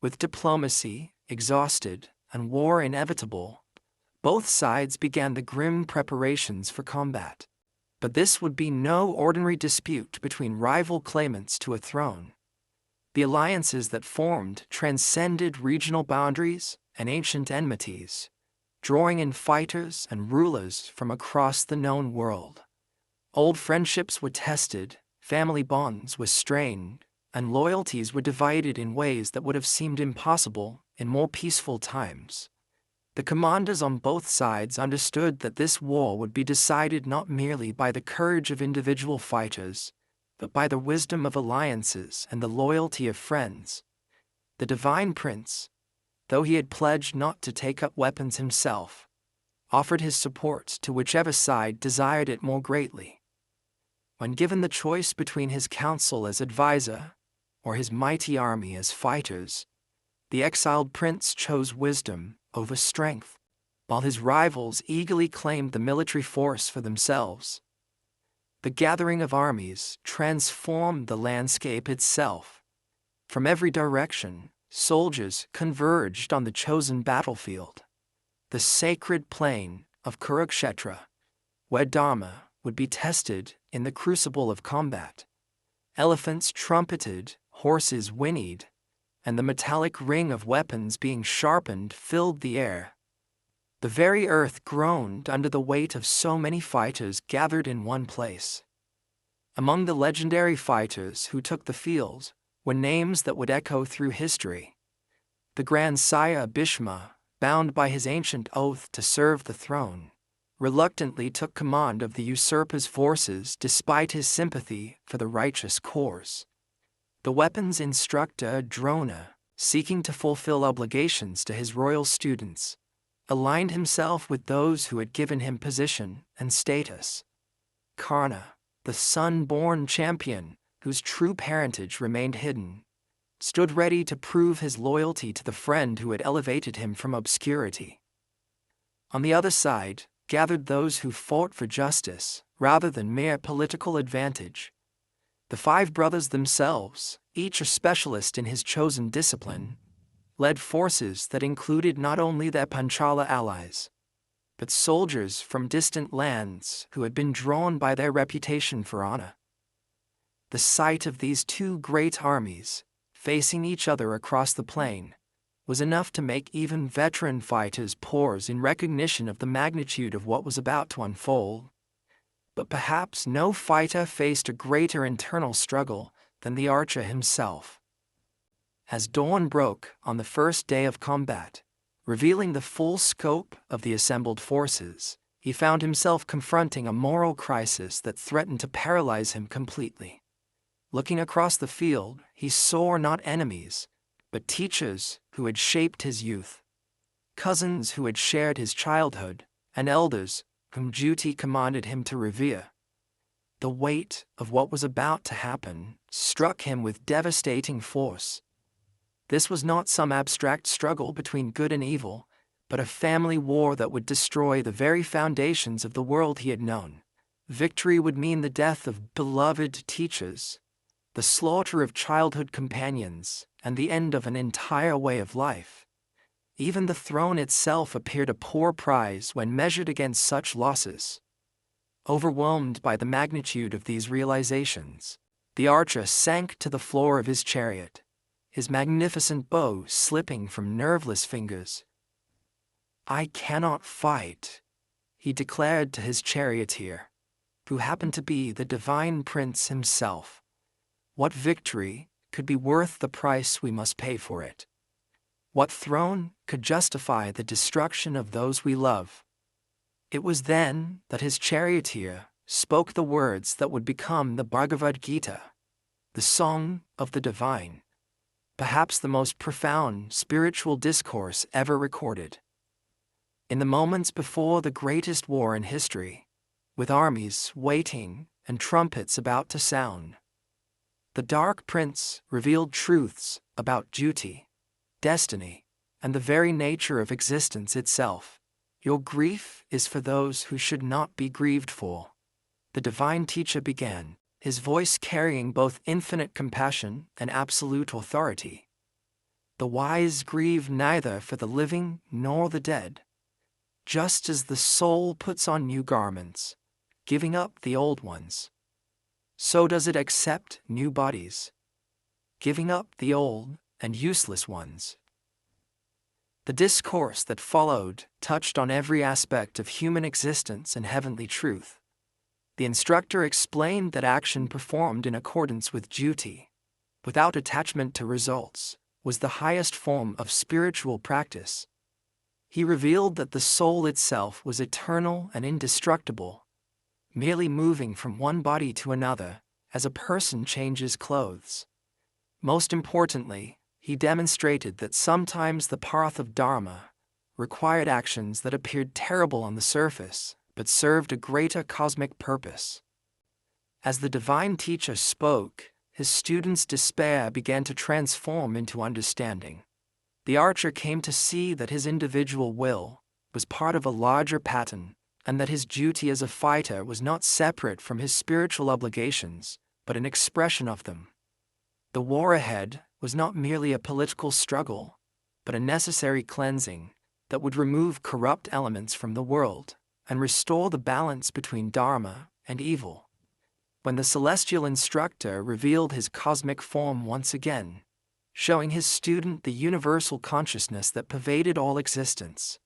With diplomacy exhausted and war inevitable, Both sides began the grim preparations for combat. But this would be no ordinary dispute between rival claimants to a throne. The alliances that formed transcended regional boundaries and ancient enmities, drawing in fighters and rulers from across the known world. Old friendships were tested, family bonds were strained, and loyalties were divided in ways that would have seemed impossible in more peaceful times. The commanders on both sides understood that this war would be decided not merely by the courage of individual fighters, but by the wisdom of alliances and the loyalty of friends. The Divine Prince, though he had pledged not to take up weapons himself, offered his support to whichever side desired it more greatly. When given the choice between his council as advisor or his mighty army as fighters, the exiled prince chose wisdom over strength, while his rivals eagerly claimed the military force for themselves. The gathering of armies transformed the landscape itself. From every direction, soldiers converged on the chosen battlefield, the sacred plain of Kurukshetra, where Dharma would be tested in the crucible of combat. Elephants trumpeted, horses whinnied, and the metallic ring of weapons being sharpened filled the air. The very earth groaned under the weight of so many fighters gathered in one place. Among the legendary fighters who took the field were names that would echo through history. The Grand Sire Bhishma, bound by his ancient oath to serve the throne, reluctantly took command of the usurper's forces despite his sympathy for the righteous cause. The weapons instructor Drona, seeking to fulfill obligations to his royal students, aligned himself with those who had given him position and status. Karna, the sun-born champion, whose true parentage remained hidden, stood ready to prove his loyalty to the friend who had elevated him from obscurity. On the other side, gathered those who fought for justice rather than mere political advantage. The five brothers themselves, each a specialist in his chosen discipline, led forces that included not only their Panchala allies, but soldiers from distant lands who had been drawn by their reputation for honor. The sight of these two great armies, facing each other across the plain, was enough to make even veteran fighters pause in recognition of the magnitude of what was about to unfold. But perhaps no fighter faced a greater internal struggle than the archer himself. As dawn broke on the first day of combat, revealing the full scope of the assembled forces, he found himself confronting a moral crisis that threatened to paralyze him completely. Looking across the field, he saw not enemies, but teachers who had shaped his youth, cousins who had shared his childhood, and elders whom duty commanded him to revere. The weight of what was about to happen struck him with devastating force. This was not some abstract struggle between good and evil, but a family war that would destroy the very foundations of the world he had known. Victory would mean the death of beloved teachers, the slaughter of childhood companions, and the end of an entire way of life. Even the throne itself appeared a poor prize when measured against such losses. Overwhelmed by the magnitude of these realizations, the archer sank to the floor of his chariot, his magnificent bow slipping from nerveless fingers. "I cannot fight," he declared to his charioteer, who happened to be the Divine Prince himself. "What victory could be worth the price we must pay for it? What throne could justify the destruction of those we love?" It was then that his charioteer spoke the words that would become the Bhagavad Gita, the Song of the Divine, perhaps the most profound spiritual discourse ever recorded. In the moments before the greatest war in history, with armies waiting and trumpets about to sound, the Dark Prince revealed truths about duty, destiny, and the very nature of existence itself. "Your grief is for those who should not be grieved for," the divine teacher began, his voice carrying both infinite compassion and absolute authority. "The wise grieve neither for the living nor the dead. just as the soul puts on new garments, giving up the old ones, so does it accept new bodies, giving up the old and useless ones. The discourse that followed touched on every aspect of human existence and heavenly truth. The instructor explained that action performed in accordance with duty, without attachment to results, was the highest form of spiritual practice. He revealed that the soul itself was eternal and indestructible, merely moving from one body to another as a person changes clothes. Most importantly, he demonstrated that sometimes the path of Dharma required actions that appeared terrible on the surface, but served a greater cosmic purpose. As the divine teacher spoke, his students' despair began to transform into understanding. The archer came to see that his individual will was part of a larger pattern, and that his duty as a fighter was not separate from his spiritual obligations, but an expression of them. The war ahead was not merely a political struggle, but a necessary cleansing that would remove corrupt elements from the world and restore the balance between Dharma and evil. When the celestial instructor revealed his cosmic form once again, showing his student the universal consciousness that pervaded all existence,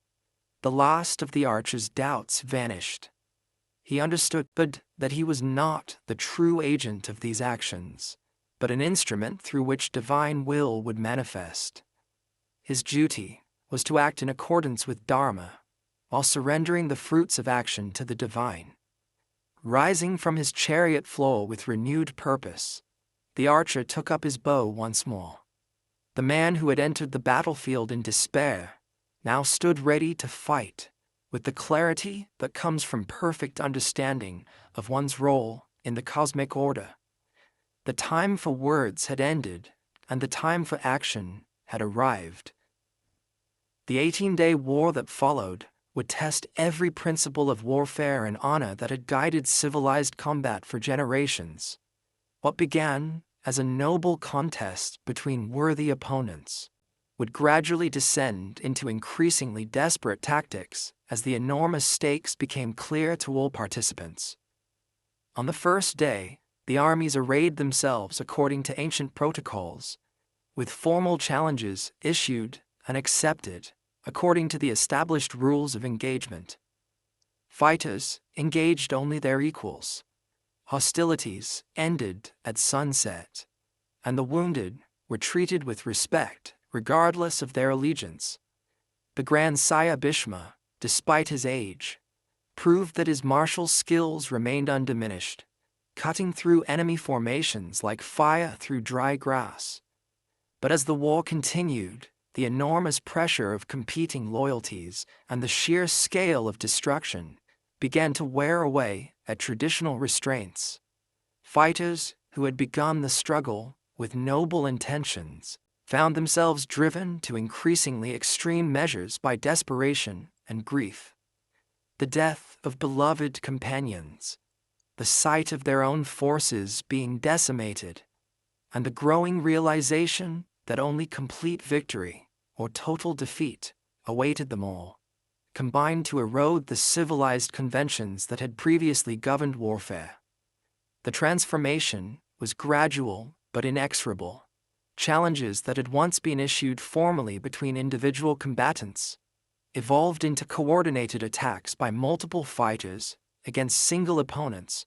the last of the archer's doubts vanished. He understood that he was not the true agent of these actions, but an instrument through which divine will would manifest. His duty was to act in accordance with Dharma, while surrendering the fruits of action to the divine. Rising from his chariot floor with renewed purpose, the archer took up his bow once more. The man who had entered the battlefield in despair now stood ready to fight, with the clarity that comes from perfect understanding of one's role in the cosmic order. The time for words had ended, and the time for action had arrived. The 18-day war that followed would test every principle of warfare and honor that had guided civilized combat for generations. What began as a noble contest between worthy opponents would gradually descend into increasingly desperate tactics as the enormous stakes became clear to all participants. On the first day, the armies arrayed themselves according to ancient protocols, with formal challenges issued and accepted according to the established rules of engagement. Fighters engaged only their equals. Hostilities ended at sunset, and the wounded were treated with respect regardless of their allegiance. The Grand Sire Bhishma, despite his age, proved that his martial skills remained undiminished, cutting through enemy formations like fire through dry grass. But as the war continued, the enormous pressure of competing loyalties and the sheer scale of destruction began to wear away at traditional restraints. Fighters who had begun the struggle with noble intentions found themselves driven to increasingly extreme measures by desperation and grief. The death of beloved companions, the sight of their own forces being decimated, and the growing realization that only complete victory or total defeat awaited them all, combined to erode the civilized conventions that had previously governed warfare. The transformation was gradual but inexorable. Challenges that had once been issued formally between individual combatants evolved into coordinated attacks by multiple fighters against single opponents.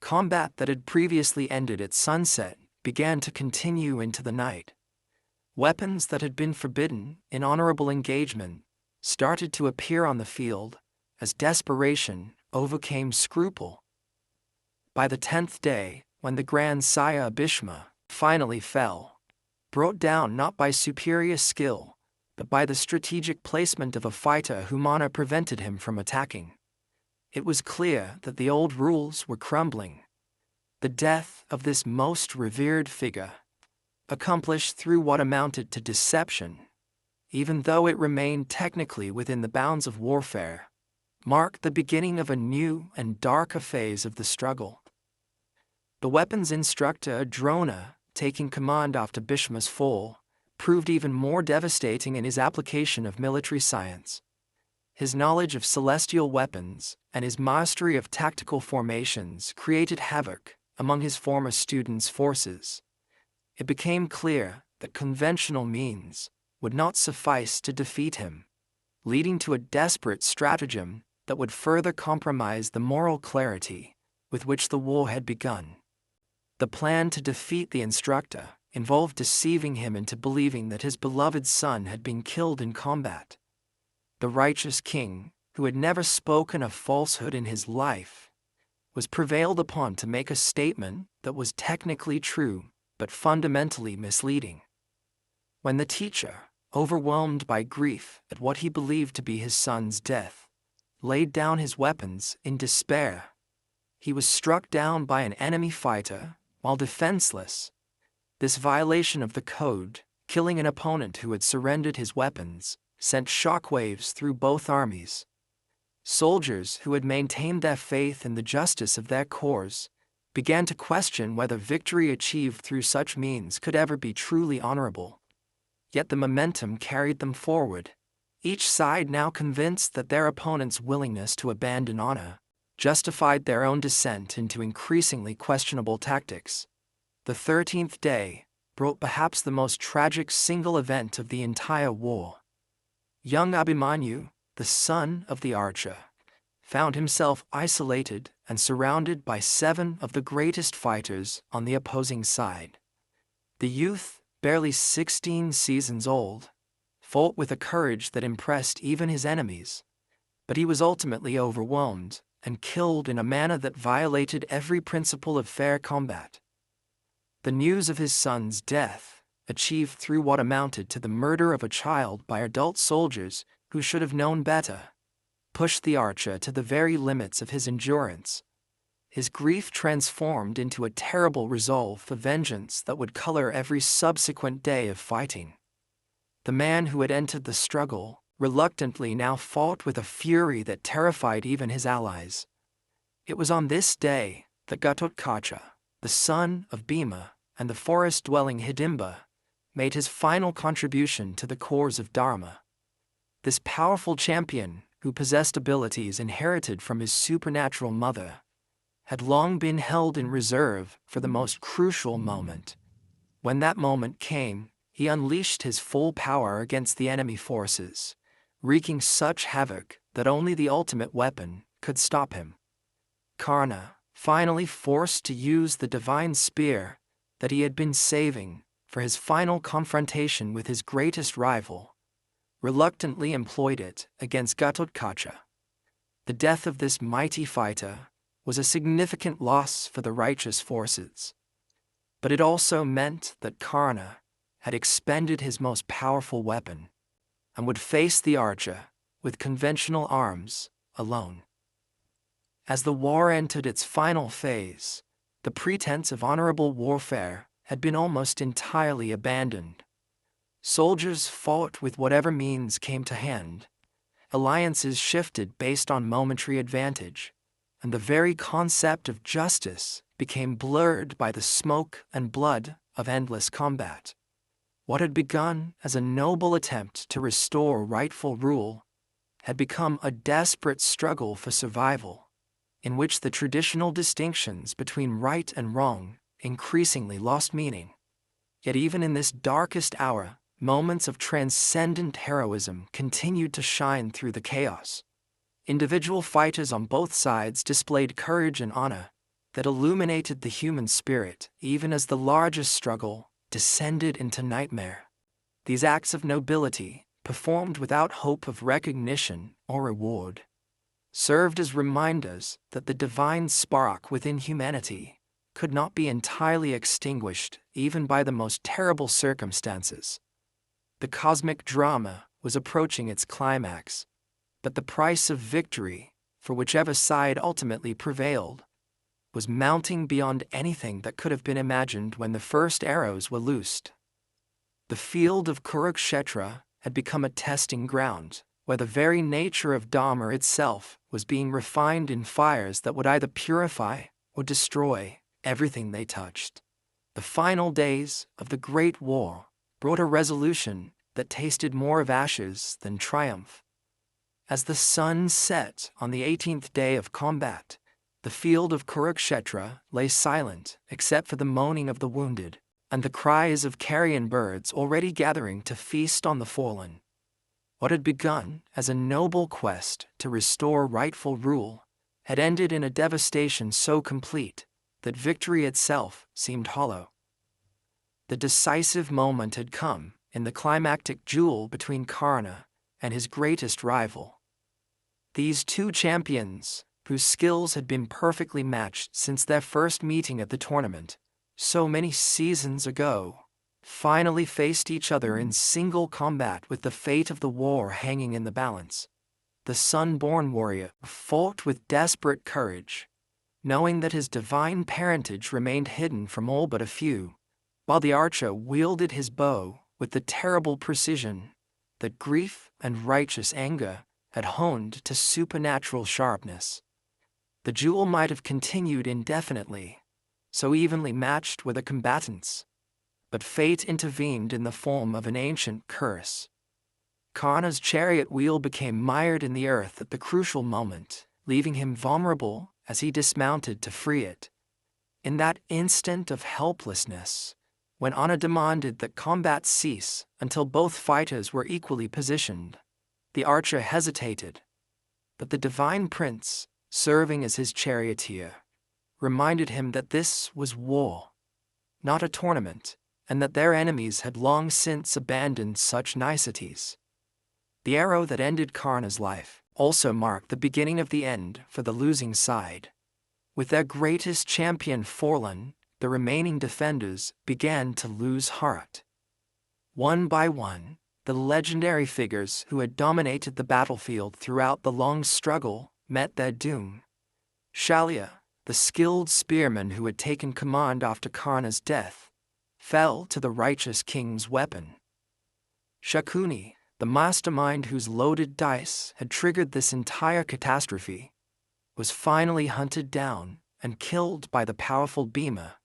Combat that had previously ended at sunset began to continue into the night. Weapons that had been forbidden in honorable engagement started to appear on the field as desperation overcame scruple. By the 10th day, when the Grand Sire Bhishma finally fell, brought down not by superior skill, but by the strategic placement of a fighter whom honor prevented him from attacking, it was clear that the old rules were crumbling. The death of this most revered figure, accomplished through what amounted to deception, even though it remained technically within the bounds of warfare, marked the beginning of a new and darker phase of the struggle. The weapons instructor Drona, taking command after Bhishma's fall, proved even more devastating in his application of military science. His knowledge of celestial weapons and his mastery of tactical formations created havoc among his former students' forces. It became clear that conventional means would not suffice to defeat him, leading to a desperate stratagem that would further compromise the moral clarity with which the war had begun. The plan to defeat the instructor involved deceiving him into believing that his beloved son had been killed in combat. The righteous king, who had never spoken a falsehood in his life, was prevailed upon to make a statement that was technically true but fundamentally misleading. When the teacher, overwhelmed by grief at what he believed to be his son's death, laid down his weapons in despair, he was struck down by an enemy fighter while defenseless. This violation of the code, killing an opponent who had surrendered his weapons, sent shockwaves through both armies. Soldiers who had maintained their faith in the justice of their cause began to question whether victory achieved through such means could ever be truly honorable. Yet the momentum carried them forward, each side now convinced that their opponent's willingness to abandon honor justified their own descent into increasingly questionable tactics. The 13th day brought perhaps the most tragic single event of the entire war. Young Abhimanyu, the son of the archer, found himself isolated and surrounded by 7 of the greatest fighters on the opposing side. The youth, barely 16 seasons old, fought with a courage that impressed even his enemies, but he was ultimately overwhelmed and killed in a manner that violated every principle of fair combat. The news of his son's death, achieved through what amounted to the murder of a child by adult soldiers who should have known better, pushed the archer to the very limits of his endurance. His grief transformed into a terrible resolve for vengeance that would color every subsequent day of fighting. The man who had entered the struggle reluctantly now fought with a fury that terrified even his allies. It was on this day that Kurukshetra, the son of Bhima and the forest-dwelling Hidimba, made his final contribution to the cause of Dharma. This powerful champion, who possessed abilities inherited from his supernatural mother, had long been held in reserve for the most crucial moment. When that moment came, he unleashed his full power against the enemy forces, wreaking such havoc that only the ultimate weapon could stop him. Karna, finally forced to use the divine spear that he had been saving for his final confrontation with his greatest rival, reluctantly employed it against Kurukshetra. The death of this mighty fighter was a significant loss for the righteous forces, but it also meant that Karna had expended his most powerful weapon and would face the archer with conventional arms alone. As the war entered its final phase, the pretense of honorable warfare had been almost entirely abandoned. Soldiers fought with whatever means came to hand. Alliances shifted based on momentary advantage, and the very concept of justice became blurred by the smoke and blood of endless combat. What had begun as a noble attempt to restore rightful rule had become a desperate struggle for survival, in which the traditional distinctions between right and wrong increasingly lost meaning. Yet even in this darkest hour, moments of transcendent heroism continued to shine through the chaos. Individual fighters on both sides displayed courage and honor that illuminated the human spirit even as the largest struggle descended into nightmare. These acts of nobility, performed without hope of recognition or reward, served as reminders that the divine spark within humanity could not be entirely extinguished even by the most terrible circumstances. The cosmic drama was approaching its climax, but the price of victory, for whichever side ultimately prevailed, was mounting beyond anything that could have been imagined when the first arrows were loosed. The field of Kurukshetra had become a testing ground, where the very nature of Dharma itself was being refined in fires that would either purify or destroy everything they touched. The final days of the Great War brought a resolution that tasted more of ashes than triumph. As the sun set on the 18th day of combat, the field of Kurukshetra lay silent except for the moaning of the wounded and the cries of carrion birds already gathering to feast on the fallen. What had begun as a noble quest to restore rightful rule had ended in a devastation so complete that victory itself seemed hollow. The decisive moment had come in the climactic duel between Karna and his greatest rival. These two champions, whose skills had been perfectly matched since their first meeting at the tournament, so many seasons ago, finally faced each other in single combat with the fate of the war hanging in the balance. The sun-born warrior fought with desperate courage, knowing that his divine parentage remained hidden from all but a few, while the archer wielded his bow with the terrible precision that grief and righteous anger had honed to supernatural sharpness. The duel might have continued indefinitely, so evenly matched were the combatants, but fate intervened in the form of an ancient curse. Karna's chariot wheel became mired in the earth at the crucial moment, leaving him vulnerable as he dismounted to free it. In that instant of helplessness, when Anna demanded that combat cease until both fighters were equally positioned, the archer hesitated, but the divine prince, serving as his charioteer, reminded him that this was war, not a tournament, and that their enemies had long since abandoned such niceties. The arrow that ended Karna's life also marked the beginning of the end for the losing side. With their greatest champion fallen, the remaining defenders began to lose heart. One by one, the legendary figures who had dominated the battlefield throughout the long struggle met their doom. Shalya, the skilled spearman who had taken command after Karna's death, fell to the righteous king's weapon. Shakuni, the mastermind whose loaded dice had triggered this entire catastrophe, was finally hunted down and killed by the powerful Bhima,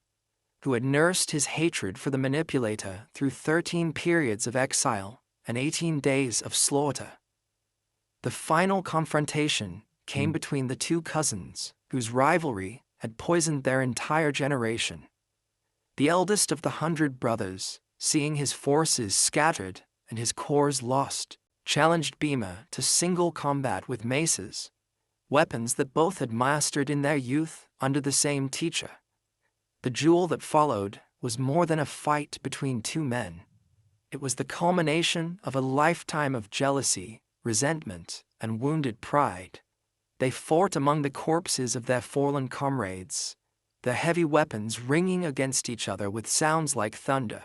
who had nursed his hatred for the manipulator through 13 periods of exile and 18 days of slaughter. The final confrontation came between the two cousins, whose rivalry had poisoned their entire generation. The eldest of the 100 brothers, seeing his forces scattered and his cores lost, challenged Bhima to single combat with maces, weapons that both had mastered in their youth under the same teacher. The duel that followed was more than a fight between two men. It was the culmination of a lifetime of jealousy, resentment, and wounded pride. They fought among the corpses of their fallen comrades, their heavy weapons ringing against each other with sounds like thunder.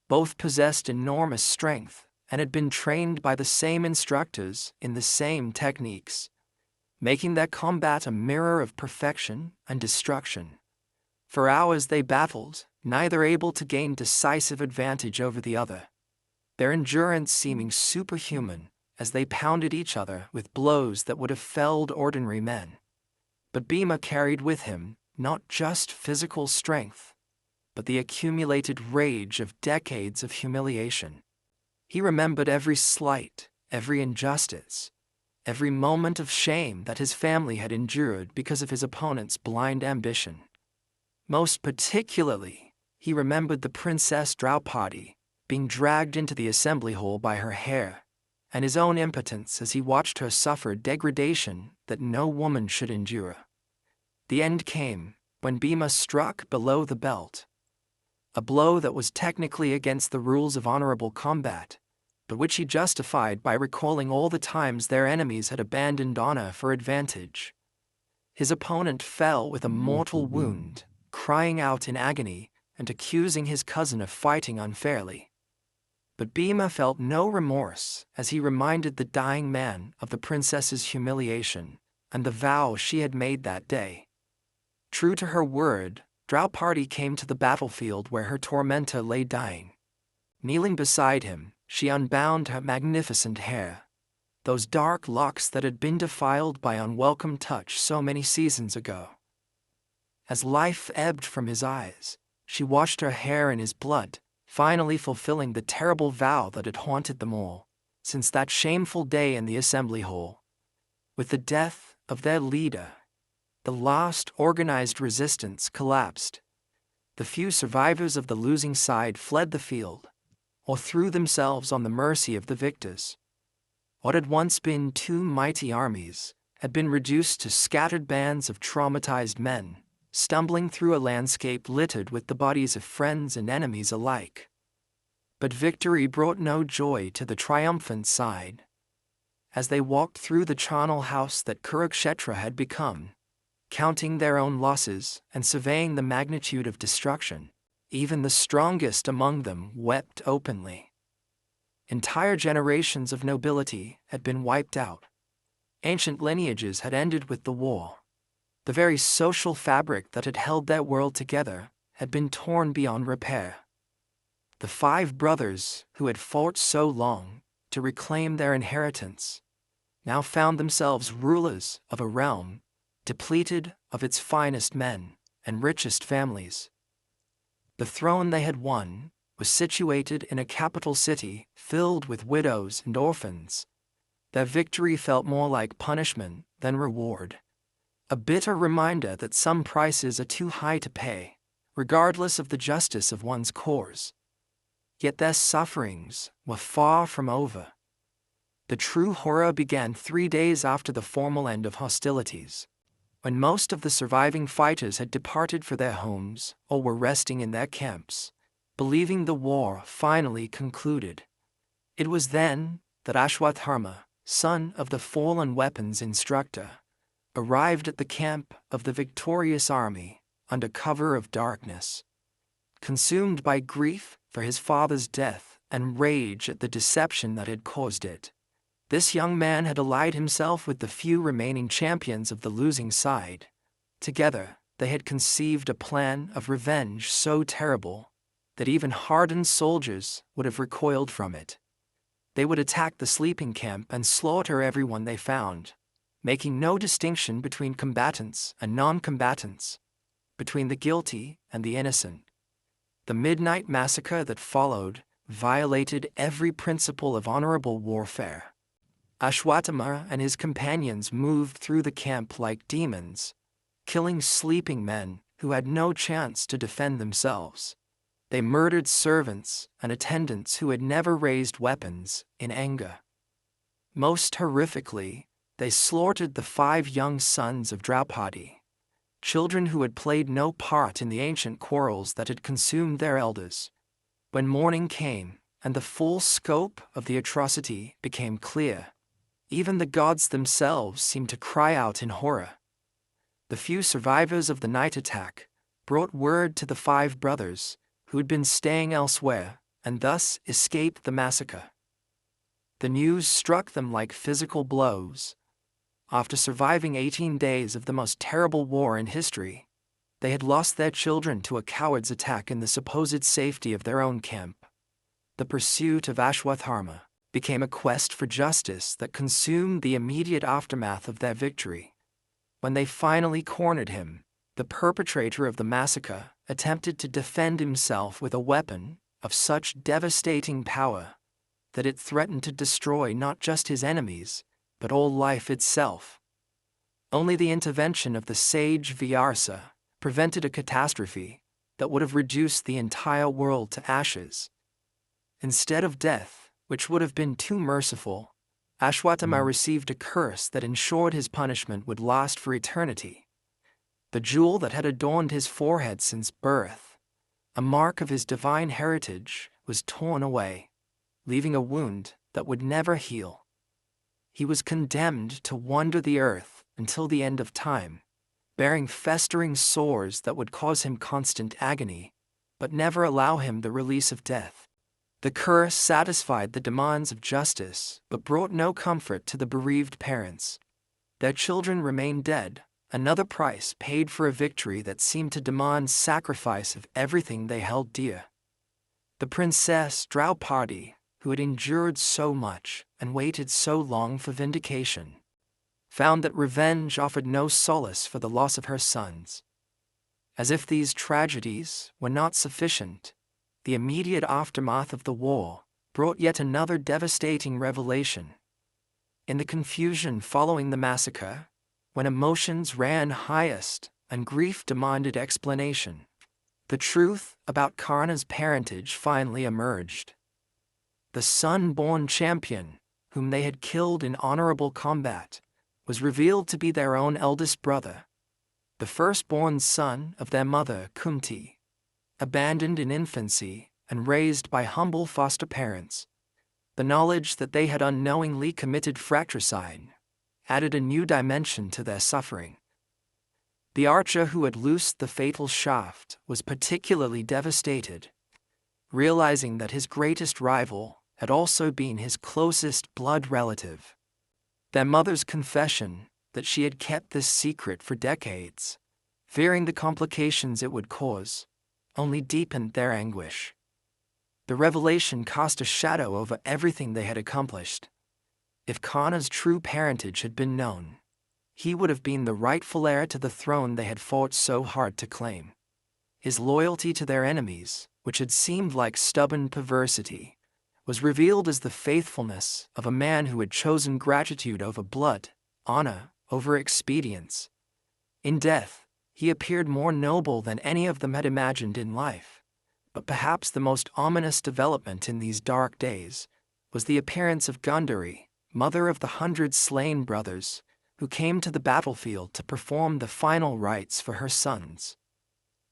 Both possessed enormous strength and had been trained by the same instructors in the same techniques, making their combat a mirror of perfection and destruction. For hours they battled, neither able to gain decisive advantage over the other, their endurance seeming superhuman as they pounded each other with blows that would have felled ordinary men. But Bhima carried with him not just physical strength, but the accumulated rage of decades of humiliation. He remembered every slight, every injustice, every moment of shame that his family had endured because of his opponent's blind ambition. Most particularly, he remembered the Princess Draupadi being dragged into the assembly hall by her hair, and his own impotence as he watched her suffer degradation that no woman should endure. The end came when Bhima struck below the belt, a blow that was technically against the rules of honorable combat, but which he justified by recalling all the times their enemies had abandoned honor for advantage. His opponent fell with a mortal wound, crying out in agony and accusing his cousin of fighting unfairly. But Bhima felt no remorse as he reminded the dying man of the princess's humiliation and the vow she had made that day. True to her word, Draupadi came to the battlefield where her tormentor lay dying. Kneeling beside him, she unbound her magnificent hair, those dark locks that had been defiled by unwelcome touch so many seasons ago. As life ebbed from his eyes, she washed her hair in his blood, finally fulfilling the terrible vow that had haunted them all since that shameful day in the assembly hall, With the death of their leader, the last organized resistance collapsed. The few survivors of the losing side fled the field, or threw themselves on the mercy of the victors. What had once been two mighty armies had been reduced to scattered bands of traumatized men, stumbling through a landscape littered with the bodies of friends and enemies alike. But victory brought no joy to the triumphant side. As they walked through the charnel house that Kurukshetra had become, counting their own losses and surveying the magnitude of destruction, even the strongest among them wept openly. Entire generations of nobility had been wiped out. Ancient lineages had ended with the war. The very social fabric that had held their world together had been torn beyond repair. The 5 brothers who had fought so long to reclaim their inheritance now found themselves rulers of a realm depleted of its finest men and richest families. The throne they had won was situated in a capital city filled with widows and orphans. Their victory felt more like punishment than reward, a bitter reminder that some prices are too high to pay, regardless of the justice of one's cause. Yet their sufferings were far from over. The true horror began 3 days after the formal end of hostilities, when most of the surviving fighters had departed for their homes or were resting in their camps, believing the war finally concluded. It was then that Ashwatthama, son of the fallen weapons instructor, arrived at the camp of the victorious army under cover of darkness. Consumed by grief for his father's death and rage at the deception that had caused it, this young man had allied himself with the few remaining champions of the losing side. Together, they had conceived a plan of revenge so terrible that even hardened soldiers would have recoiled from it. They would attack the sleeping camp and slaughter everyone they found, making no distinction between combatants and non-combatants, between the guilty and the innocent. The midnight massacre that followed violated every principle of honorable warfare. Ashwatthama and his companions moved through the camp like demons, killing sleeping men who had no chance to defend themselves. They murdered servants and attendants who had never raised weapons in anger. Most horrifically, they slaughtered the 5 young sons of Draupadi, children who had played no part in the ancient quarrels that had consumed their elders. When morning came and the full scope of the atrocity became clear, even the gods themselves seemed to cry out in horror. The few survivors of the night attack brought word to the 5 brothers who had been staying elsewhere and thus escaped the massacre. The news struck them like physical blows. After surviving 18 days of the most terrible war in history, they had lost their children to a coward's attack in the supposed safety of their own camp. The pursuit of Ashwatthama became a quest for justice that consumed the immediate aftermath of their victory. When they finally cornered him, the perpetrator of the massacre attempted to defend himself with a weapon of such devastating power that it threatened to destroy not just his enemies, but all life itself. Only the intervention of the sage Vyasa prevented a catastrophe that would have reduced the entire world to ashes. Instead of death, which would have been too merciful, Ashwatthama received a curse that ensured his punishment would last for eternity. The jewel that had adorned his forehead since birth, a mark of his divine heritage, was torn away, leaving a wound that would never heal. He was condemned to wander the earth until the end of time, bearing festering sores that would cause him constant agony, but never allow him the release of death. The curse satisfied the demands of justice, but brought no comfort to the bereaved parents. Their children remained dead, another price paid for a victory that seemed to demand sacrifice of everything they held dear. The princess Draupadi, who had endured so much and waited so long for vindication, found that revenge offered no solace for the loss of her sons. As if these tragedies were not sufficient, the immediate aftermath of the war brought yet another devastating revelation. In the confusion following the massacre, when emotions ran highest and grief demanded explanation, the truth about Karna's parentage finally emerged. The son-born champion, whom they had killed in honorable combat, was revealed to be their own eldest brother, the firstborn son of their mother Kunti, abandoned in infancy and raised by humble foster parents. The knowledge that they had unknowingly committed fratricide added a new dimension to their suffering. The archer who had loosed the fatal shaft was particularly devastated, realizing that his greatest rival had also been his closest blood relative. Their mother's confession that she had kept this secret for decades, fearing the complications it would cause, only deepened their anguish. The revelation cast a shadow over everything they had accomplished. If Karna's true parentage had been known, he would have been the rightful heir to the throne they had fought so hard to claim. His loyalty to their enemies, which had seemed like stubborn perversity, was revealed as the faithfulness of a man who had chosen gratitude over blood, honor over expedience. In death, he appeared more noble than any of them had imagined in life. But perhaps the most ominous development in these dark days was the appearance of Gundari, mother of the 100 slain brothers, who came to the battlefield to perform the final rites for her sons.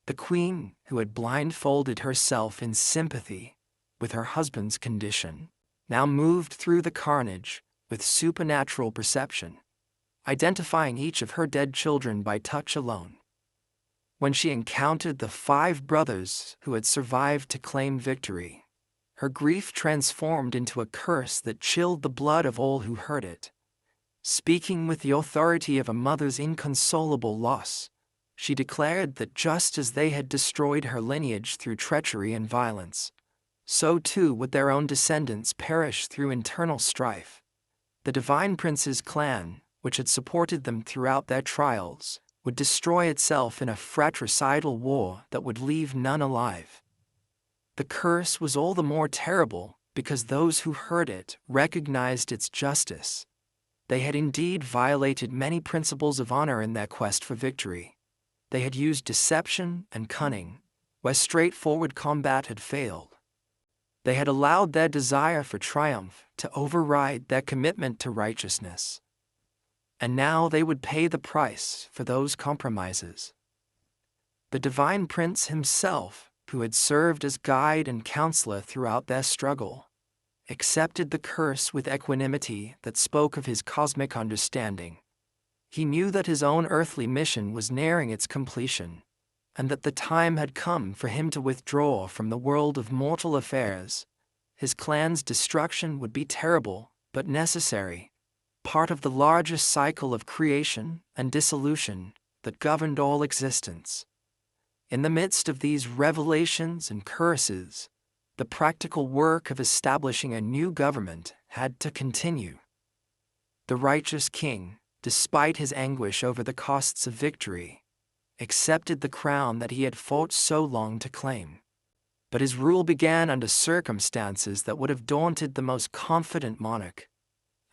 The queen, who had blindfolded herself in sympathy with her husband's condition, now moved through the carnage with supernatural perception, identifying each of her dead children by touch alone. When she encountered the 5 brothers who had survived to claim victory, her grief transformed into a curse that chilled the blood of all who heard it. Speaking with the authority of a mother's inconsolable loss, she declared that just as they had destroyed her lineage through treachery and violence, so too would their own descendants perish through internal strife. The Divine Prince's clan, which had supported them throughout their trials, would destroy itself in a fratricidal war that would leave none alive. The curse was all the more terrible because those who heard it recognized its justice. They had indeed violated many principles of honor in their quest for victory. They had used deception and cunning, where straightforward combat had failed. They had allowed their desire for triumph to override their commitment to righteousness. And now they would pay the price for those compromises. The Divine Prince himself, who had served as guide and counselor throughout their struggle, accepted the curse with equanimity that spoke of his cosmic understanding. He knew that his own earthly mission was nearing its completion, and that the time had come for him to withdraw from the world of mortal affairs. His clan's destruction would be terrible, but necessary, part of the largest cycle of creation and dissolution that governed all existence. In the midst of these revelations and curses, the practical work of establishing a new government had to continue. The righteous king, despite his anguish over the costs of victory, accepted the crown that he had fought so long to claim. But his rule began under circumstances that would have daunted the most confident monarch: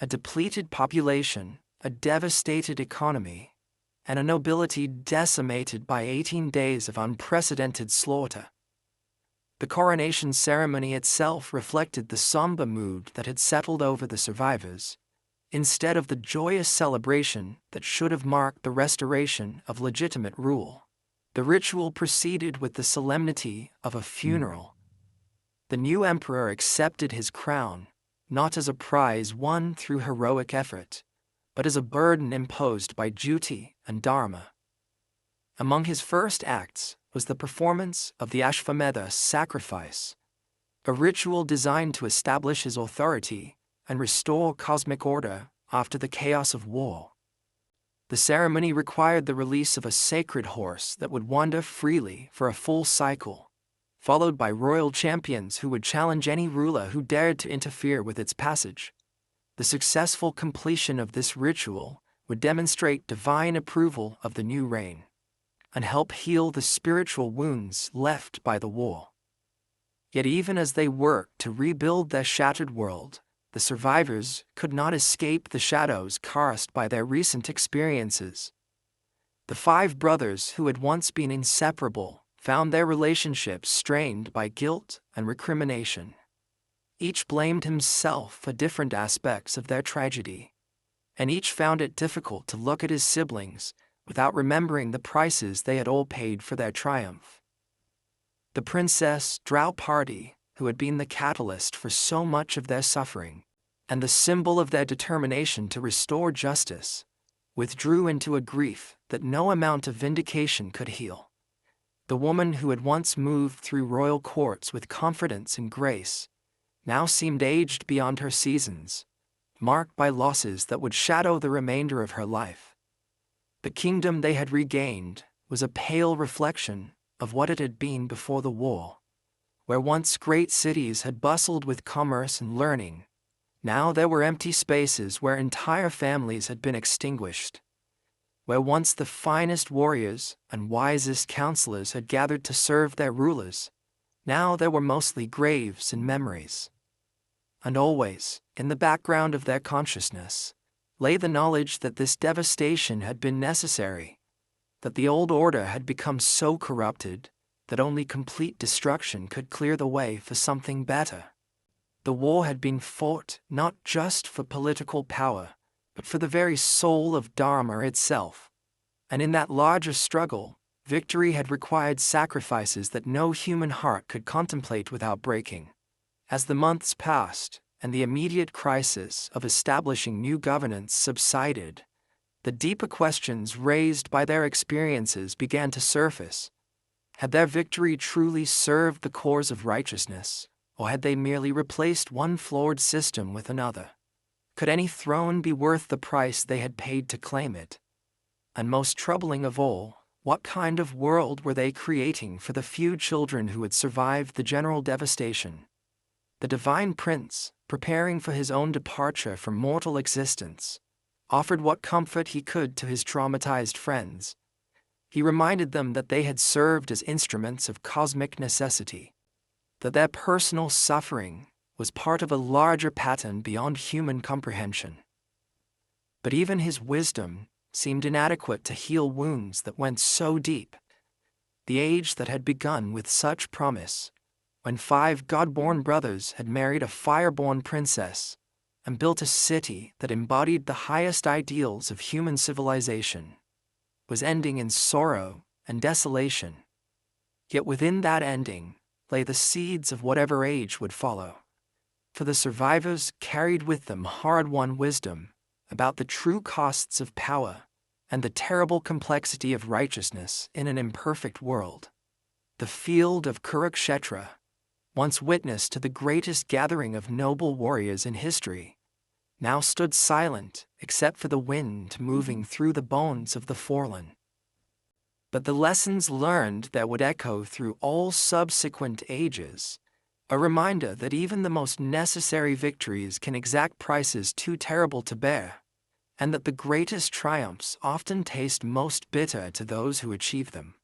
a depleted population, a devastated economy, and a nobility decimated by 18 days of unprecedented slaughter. The coronation ceremony itself reflected the somber mood that had settled over the survivors. Instead of the joyous celebration that should have marked the restoration of legitimate rule, the ritual proceeded with the solemnity of a funeral. The new emperor accepted his crown, not as a prize won through heroic effort, but as a burden imposed by duty and dharma. Among his first acts was the performance of the Ashvamedha sacrifice, a ritual designed to establish his authority and restore cosmic order after the chaos of war. The ceremony required the release of a sacred horse that would wander freely for a full cycle, followed by royal champions who would challenge any ruler who dared to interfere with its passage. The successful completion of this ritual would demonstrate divine approval of the new reign and help heal the spiritual wounds left by the war. Yet even as they worked to rebuild their shattered world, the survivors could not escape the shadows cast by their recent experiences. The five brothers who had once been inseparable found their relationships strained by guilt and recrimination. Each blamed himself for different aspects of their tragedy, and each found it difficult to look at his siblings without remembering the prices they had all paid for their triumph. The Princess Draupadi, who had been the catalyst for so much of their suffering, and the symbol of their determination to restore justice, withdrew into a grief that no amount of vindication could heal. The woman who had once moved through royal courts with confidence and grace now seemed aged beyond her seasons, marked by losses that would shadow the remainder of her life. The kingdom they had regained was a pale reflection of what it had been before the war. Where once great cities had bustled with commerce and learning, now there were empty spaces where entire families had been extinguished. Where once the finest warriors and wisest counselors had gathered to serve their rulers, now there were mostly graves and memories. And always, in the background of their consciousness, lay the knowledge that this devastation had been necessary, that the old order had become so corrupted that only complete destruction could clear the way for something better. The war had been fought not just for political power, but for the very soul of Dharma itself. And in that larger struggle, victory had required sacrifices that no human heart could contemplate without breaking. As the months passed, and the immediate crisis of establishing new governance subsided, the deeper questions raised by their experiences began to surface. Had their victory truly served the cause of righteousness, or had they merely replaced one flawed system with another? Could any throne be worth the price they had paid to claim it? And most troubling of all, what kind of world were they creating for the few children who had survived the general devastation? The divine prince, preparing for his own departure from mortal existence, offered what comfort he could to his traumatized friends. He reminded them that they had served as instruments of cosmic necessity, that their personal suffering was part of a larger pattern beyond human comprehension. But even his wisdom seemed inadequate to heal wounds that went so deep. The age that had begun with such promise, when five God-born brothers had married a fire-born princess and built a city that embodied the highest ideals of human civilization, was ending in sorrow and desolation. Yet within that ending lay the seeds of whatever age would follow. For the survivors carried with them hard-won wisdom about the true costs of power and the terrible complexity of righteousness in an imperfect world. The field of Kurukshetra, once witness to the greatest gathering of noble warriors in history, now stood silent except for the wind moving through the bones of the fallen. But the lessons learned that would echo through all subsequent ages, a reminder that even the most necessary victories can exact prices too terrible to bear, and that the greatest triumphs often taste most bitter to those who achieve them.